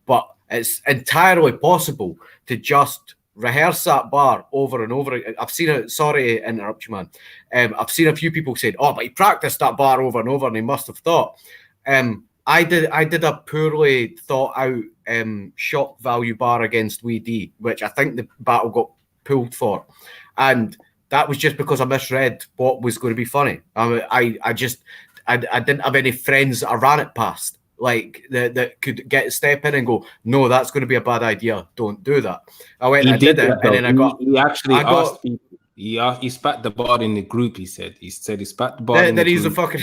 S7: But it's entirely possible to just rehearse that bar over and over again. I've seen it. Sorry to interrupt you, man. I've seen a few people saying, "Oh, but he practiced that bar over and over, and he must have thought." I did a poorly thought out shock value bar against Wee D, which I think the battle got pulled for, and that was just because I misread what was going to be funny. I didn't have any friends that I ran it past, like that could step in and go, "No, that's going to be a bad idea. Don't do that." I went, I did it, and then
S3: he actually asked people. He spat the bar in the group. He said he spat the bar.
S7: Then he's a fucking.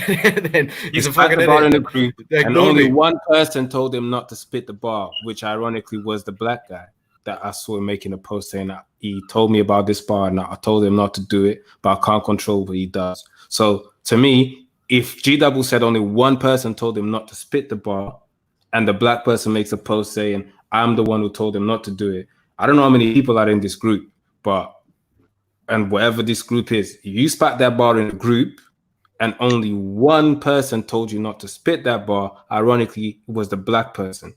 S7: Then he's a fucking
S3: bar in the group, and only one person told him not to spit the bar, which ironically was the black guy that I saw him making a post saying that he told me about this bar and I told him not to do it, but I can't control what he does. So to me, if G-Double said only one person told him not to spit the bar, and the black person makes a post saying I'm the one who told him not to do it, I don't know how many people are in this group, but and whatever this group is, if you spat that bar in a group and only one person told you not to spit that bar, ironically, it was the black person.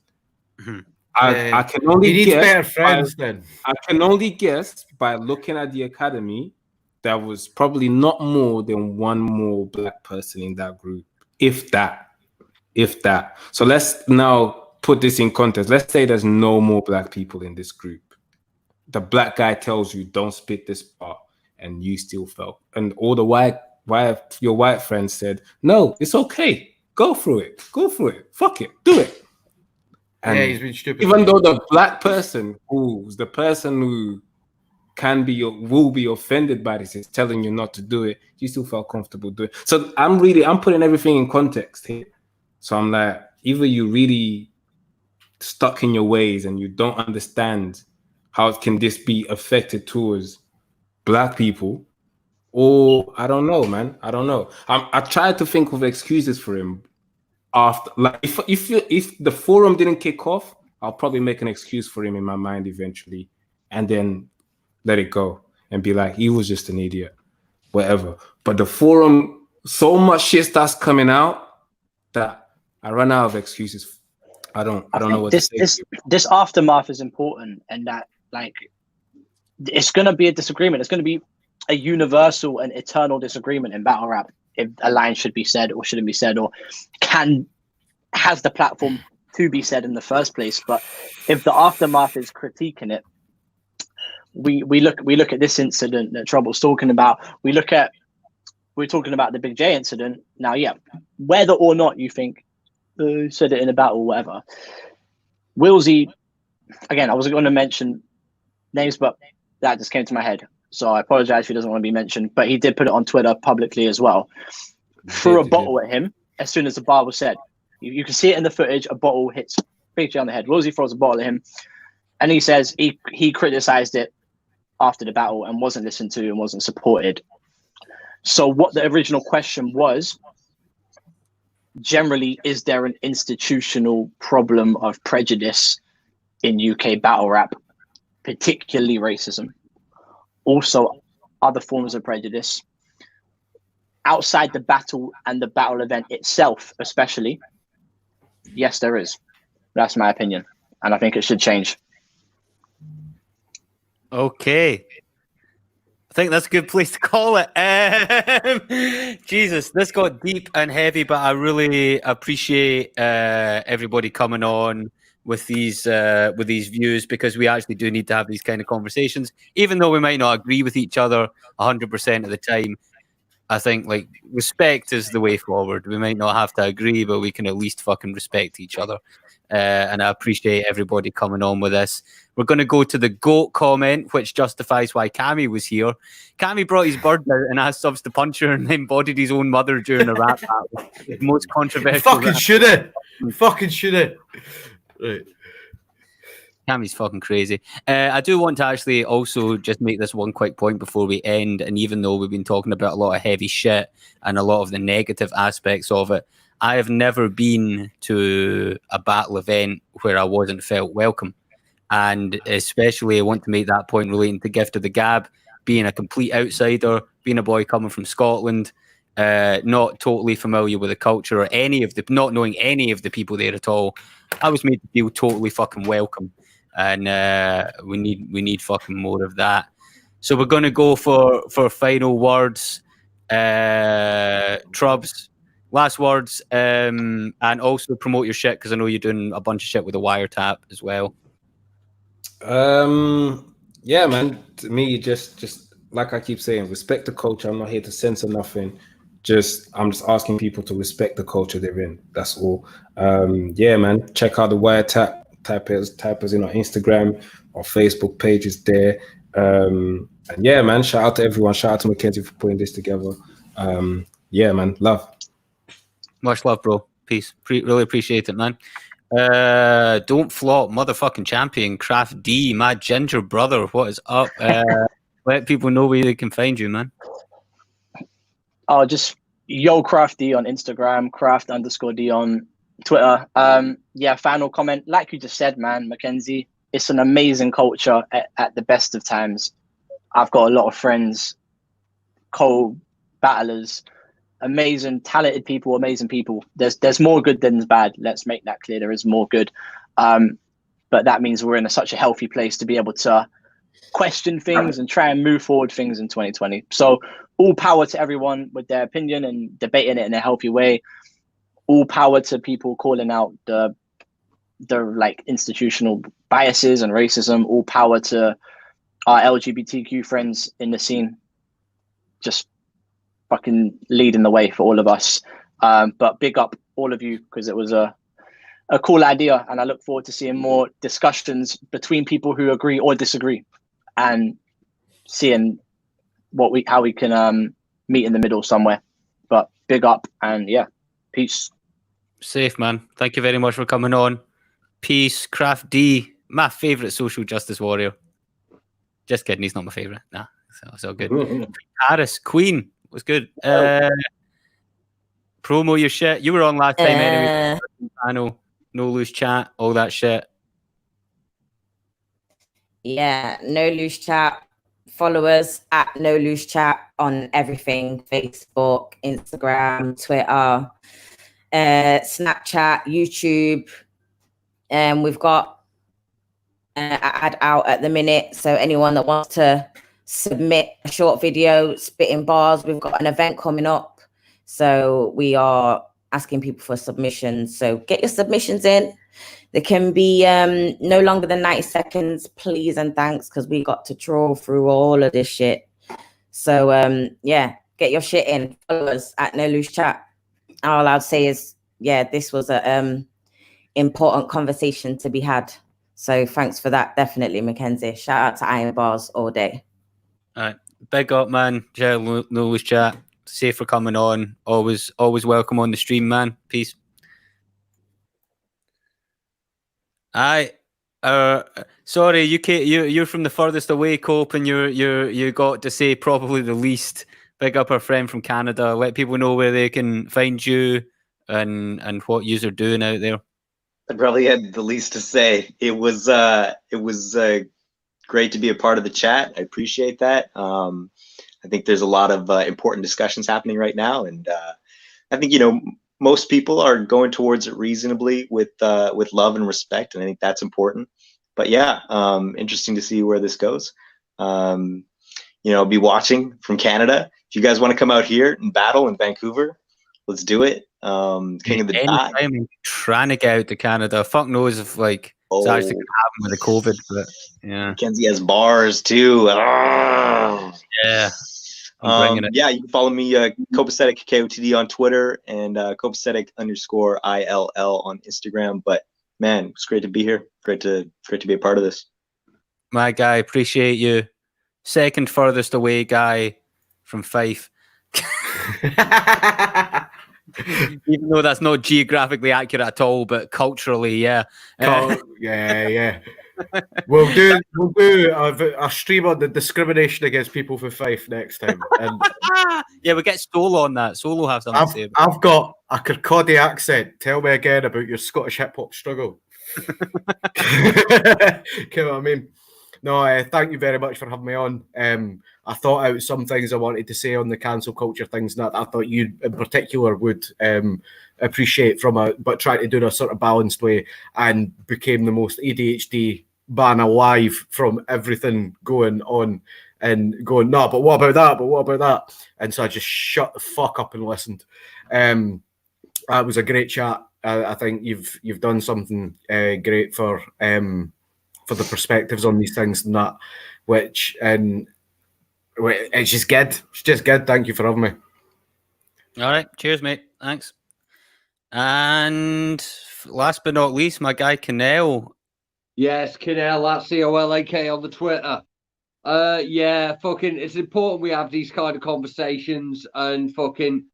S3: I can only guess.
S7: Better friends then.
S3: I can only guess by looking at the academy, there was probably not more than one more black person in that group, if that. So let's now put this in context. Let's say there's no more black people in this group. The black guy tells you don't spit this bar, and you still fell. And all your white friends said, no, it's okay. Go through it. Fuck it. Do it. And
S7: he's been stupid.
S3: Even though the black person who's the person who will be offended by this is telling you not to do it, you still felt comfortable doing it. So I'm putting everything in context here. So I'm like, either you really stuck in your ways and you don't understand how can this be affected towards black people, or I don't know, man. I don't know. I tried to think of excuses for him. After, like, if the forum didn't kick off, I'll probably make an excuse for him in my mind eventually, and then let it go and be like, he was just an idiot, whatever. But the forum, so much shit starts coming out that I run out of excuses. I don't know what to say.
S4: This aftermath is important, and that, like, it's gonna be a disagreement. It's gonna be a universal and eternal disagreement in battle rap. If a line should be said or shouldn't be said, or has the platform to be said in the first place. But if the aftermath is critiquing it, we look at this incident that Trouble's talking about. We're talking about the Big J incident. Now, yeah, whether or not you think said it in a battle or whatever, Willsy, again, I wasn't going to mention names, but that just came to my head. So I apologize if he doesn't want to be mentioned, but he did put it on Twitter publicly as well. Threw a bottle at him as soon as the bar was said. You can see it in the footage. A bottle hits Big J on the head. Willsy throws a bottle at him, and he says he criticized it after the battle and wasn't listened to and wasn't supported. So what the original question was, generally, is there an institutional problem of prejudice in UK battle rap, particularly racism? Also, other forms of prejudice outside the battle and the battle event itself, especially. Yes, there is. That's my opinion, and I think it should change.
S2: Okay. I think that's a good place to call it. Jesus, this got deep and heavy, but I really appreciate everybody coming on with these views, because we actually do need to have these kind of conversations, even though we might not agree with each other 100% of the time. I think, like, respect is the way forward. We might not have to agree, but we can at least fucking respect each other. And I appreciate everybody coming on with this. We're going to go to the GOAT comment, which justifies why Cammy was here. Cammy brought his bird out and asked subs to punch her and embodied his own mother during a rap battle. The most controversial.
S7: Fucking should have. Fucking should have. Right.
S2: Cammy's fucking crazy. I do want to actually also just make this one quick point before we end. And even though we've been talking about a lot of heavy shit and a lot of the negative aspects of it, I have never been to a battle event where I wasn't felt welcome. And especially I want to make that point relating to Gift of the Gab, being a complete outsider, being a boy coming from Scotland, not totally familiar with the culture or not knowing any of the people there at all. I was made to feel totally fucking welcome. And we need fucking more of that. So we're going to go for final words. Trubs, last words, and also promote your shit, because I know you're doing a bunch of shit with a wiretap as well.
S3: Yeah, man. To me, just like I keep saying, respect the culture. I'm not here to censor nothing. I'm just asking people to respect the culture they're in. That's all. Yeah, man. Check out the wiretap. Type us in our Instagram or Facebook pages there. And yeah, man. Shout out to everyone. Shout out to Mackenzie for putting this together. Yeah, man. Love.
S2: Much love, bro. Peace. Really appreciate it, man. Don't flop, motherfucking champion, Craft D, my ginger brother. What is up? Let people know where they can find you, man.
S4: Oh, just yo Craft D on Instagram, Craft_D on Twitter. Yeah, final comment. Like you just said, man, Mackenzie, it's an amazing culture at the best of times. I've got a lot of friends, co-battlers, amazing, talented people, amazing people. There's more good than bad. Let's make that clear. There is more good. But that means we're in such a healthy place to be able to question things and try and move forward things in 2020. So all power to everyone with their opinion and debating it in a healthy way. All power to people calling out the like institutional biases and racism. All power to our LGBTQ friends in the scene, just fucking leading the way for all of us. But big up all of you, because it was a cool idea, and I look forward to seeing more discussions between people who agree or disagree, and seeing how we can meet in the middle somewhere. But big up, and yeah, peace.
S2: Safe, man. Thank you very much for coming on. Peace. Craft D, my favorite social justice warrior. Just kidding, he's not my favorite. Nah, it's all good. Pariz, Queen, what's good? Promo your shit. You were on last time anyway. Panel, no loose chat, all that shit.
S6: Yeah, no loose chat. Follow us at No Loose Chat on everything: Facebook, Instagram, Twitter, Snapchat, YouTube. We've got an ad out at the minute, so anyone that wants to submit a short video spitting bars, we've got an event coming up, so we are asking people for submissions. So get your submissions in. They can be no longer than 90 seconds, please and thanks, because we got to trawl through all of this shit. So yeah, get your shit in. Follow us at No Loose Chat. All I'd say is, yeah, this was a important conversation to be had. So thanks for that, definitely, Mackenzie. Shout out to Iron Bars all day.
S2: All right, big up, man. No Loose Chat. Safe for coming on. Always welcome on the stream, man. Peace. Sorry, you're from the furthest away, Cope, and you got to say probably the least. Big up our friend from Canada. Let people know where they can find you and what yous are doing out there.
S8: I probably had the least to say. It was great to be a part of the chat. I appreciate that. I think there's a lot of important discussions happening right now, and I think most people are going towards it reasonably with love and respect, and I think that's important. But yeah, interesting to see where this goes. Be watching from Canada. If you guys want to come out here and battle in Vancouver, let's do it. King of the Dot.
S2: I'm trying to get out to Canada. Fuck knows if it's actually gonna happen with the COVID, but yeah.
S8: Mackenzie has bars too.
S2: Yeah.
S8: Yeah, you can follow me, Copasetic KOTD on Twitter, and Copasetic_ILL on Instagram. But man, it's great to be here. Great to be a part of this.
S2: My guy, appreciate you. Second furthest away guy from Fife. Even though that's not geographically accurate at all, but culturally, yeah.
S7: Yeah. We'll do a stream on the discrimination against people for Fife next time. And
S2: yeah, we get Solo on that. Solo have something to say about
S7: I've got a Kirkcaldy accent. Tell me again about your Scottish hip hop struggle. You know what I mean? No, thank you very much for having me on. I thought out some things I wanted to say on the cancel culture things that I thought you in particular would appreciate but trying to do it a sort of balanced way, and became the most ADHD ban alive from everything going on and going, no, but what about that? But what about that? And so I just shut the fuck up and listened. That was a great chat. I think you've done something great for the perspectives on these things and that, it's just good. It's just good. Thank you for having me.
S2: All right. Cheers, mate. Thanks. And last but not least, my guy Kinell.
S5: Yes, Kinell, that's COLAK on the Twitter. Yeah, fucking, it's important we have these kind of conversations, and fucking,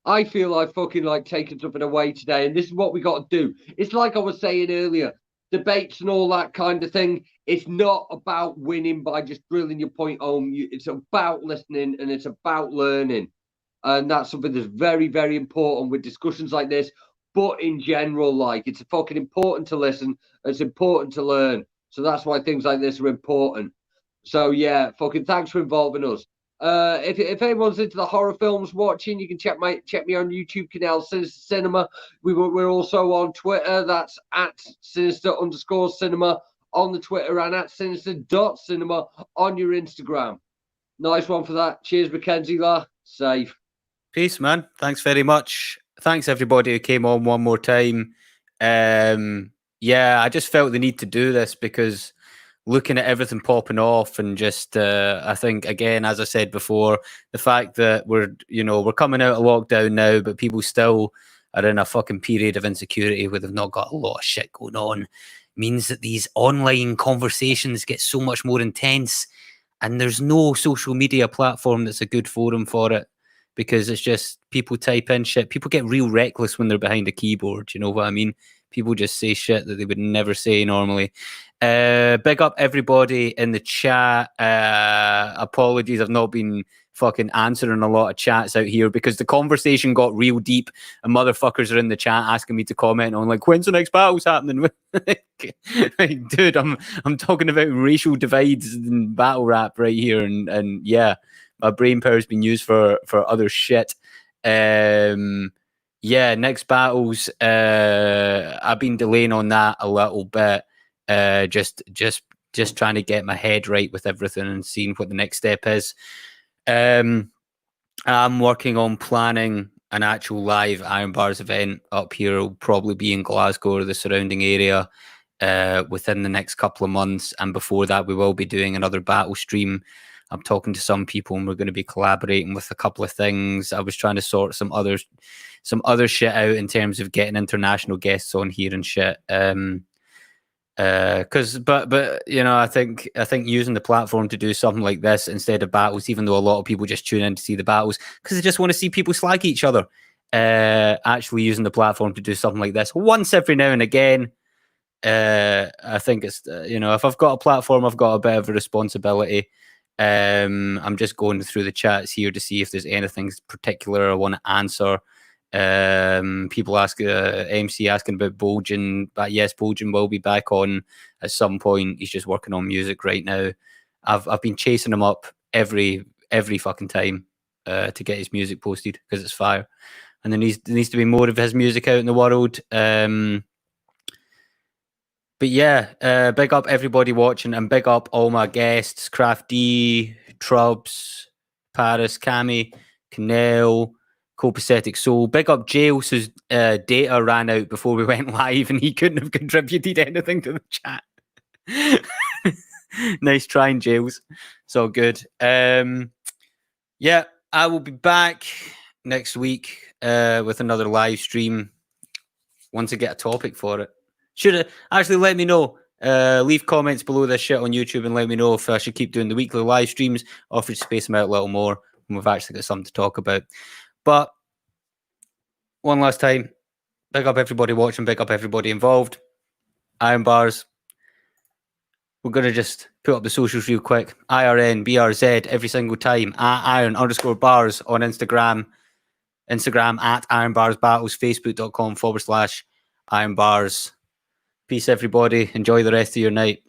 S5: I feel like fucking like taking something away today, and this is what we got to do. It's like I was saying earlier, debates and all that kind of thing. It's not about winning by just drilling your point home. It's about listening, and it's about learning. And that's something that's very, very important with discussions like this. But in general, like, it's fucking important to listen. It's important to learn. So that's why things like this are important. So yeah, fucking thanks for involving us. If anyone's into the horror films watching, you can check me on YouTube, Kinell Sinister Cinema. We're also on Twitter. That's at Sinister_cinema on the Twitter and at Sinister.cinema on your Instagram. Nice one for that. Cheers, Mackenzie. Safe.
S2: Peace, man. Thanks very much. Thanks everybody who came on one more time. Yeah, I just felt the need to do this because looking at everything popping off and just I think, again, as I said before, the fact that we're coming out of lockdown now, but people still are in a fucking period of insecurity where they've not got a lot of shit going on, means that these online conversations get so much more intense, and there's no social media platform that's a good forum for it, because it's just people type in shit. People get real reckless when they're behind a keyboard, you know what I mean? People just say shit that they would never say normally. Big up everybody in the chat. Apologies, I've not been fucking answering a lot of chats out here because the conversation got real deep and motherfuckers are in the chat asking me to comment on, like, when's the next battle's happening? Like, dude, I'm talking about racial divides and battle rap right here, and yeah, my brain power's been used for other shit. Yeah, next battles, I've been delaying on that a little bit. Just trying to get my head right with everything and seeing what the next step is. I'm working on planning an actual live Iron Bars event up here. It'll probably be in Glasgow or the surrounding area within the next couple of months. And before that, we will be doing another battle stream. I'm talking to some people and we're going to be collaborating with a couple of things. I was trying to sort some other shit out in terms of getting international guests on here and shit. But you know, I think using the platform to do something like this instead of battles, even though a lot of people just tune in to see the battles because they just want to see people slag each other, actually using the platform to do something like this once every now and again, I think it's if I've got a platform, I've got a bit of a responsibility. I'm just going through the chats here to see if there's anything particular I want to answer. People ask MC asking about Bolgen, but yes, Bolgen will be back on at some point. He's just working on music right now. I've been chasing him up every fucking time to get his music posted because it's fire, and there needs to be more of his music out in the world. But yeah, big up everybody watching and big up all my guests: Craft D, Trubs, Pariz, Kami, Kinell, Copasetic Soul. Big up Jailz, whose data ran out before we went live and he couldn't have contributed anything to the chat. Nice trying, Jailz. It's all good. Yeah, I will be back next week with another live stream once I get a topic for it. Should have actually let me know. Leave comments below this shit on YouTube and let me know if I should keep doing the weekly live streams or if we should space them out a little more when we've actually got something to talk about. But one last time, big up everybody watching, big up everybody involved. Iron Bars. We're going to just put up the socials real quick. IRN BRZ every single time at Iron_Bars on Instagram. Instagram at Iron Bars Battles. Facebook.com/Iron Bars. Peace, everybody. Enjoy the rest of your night.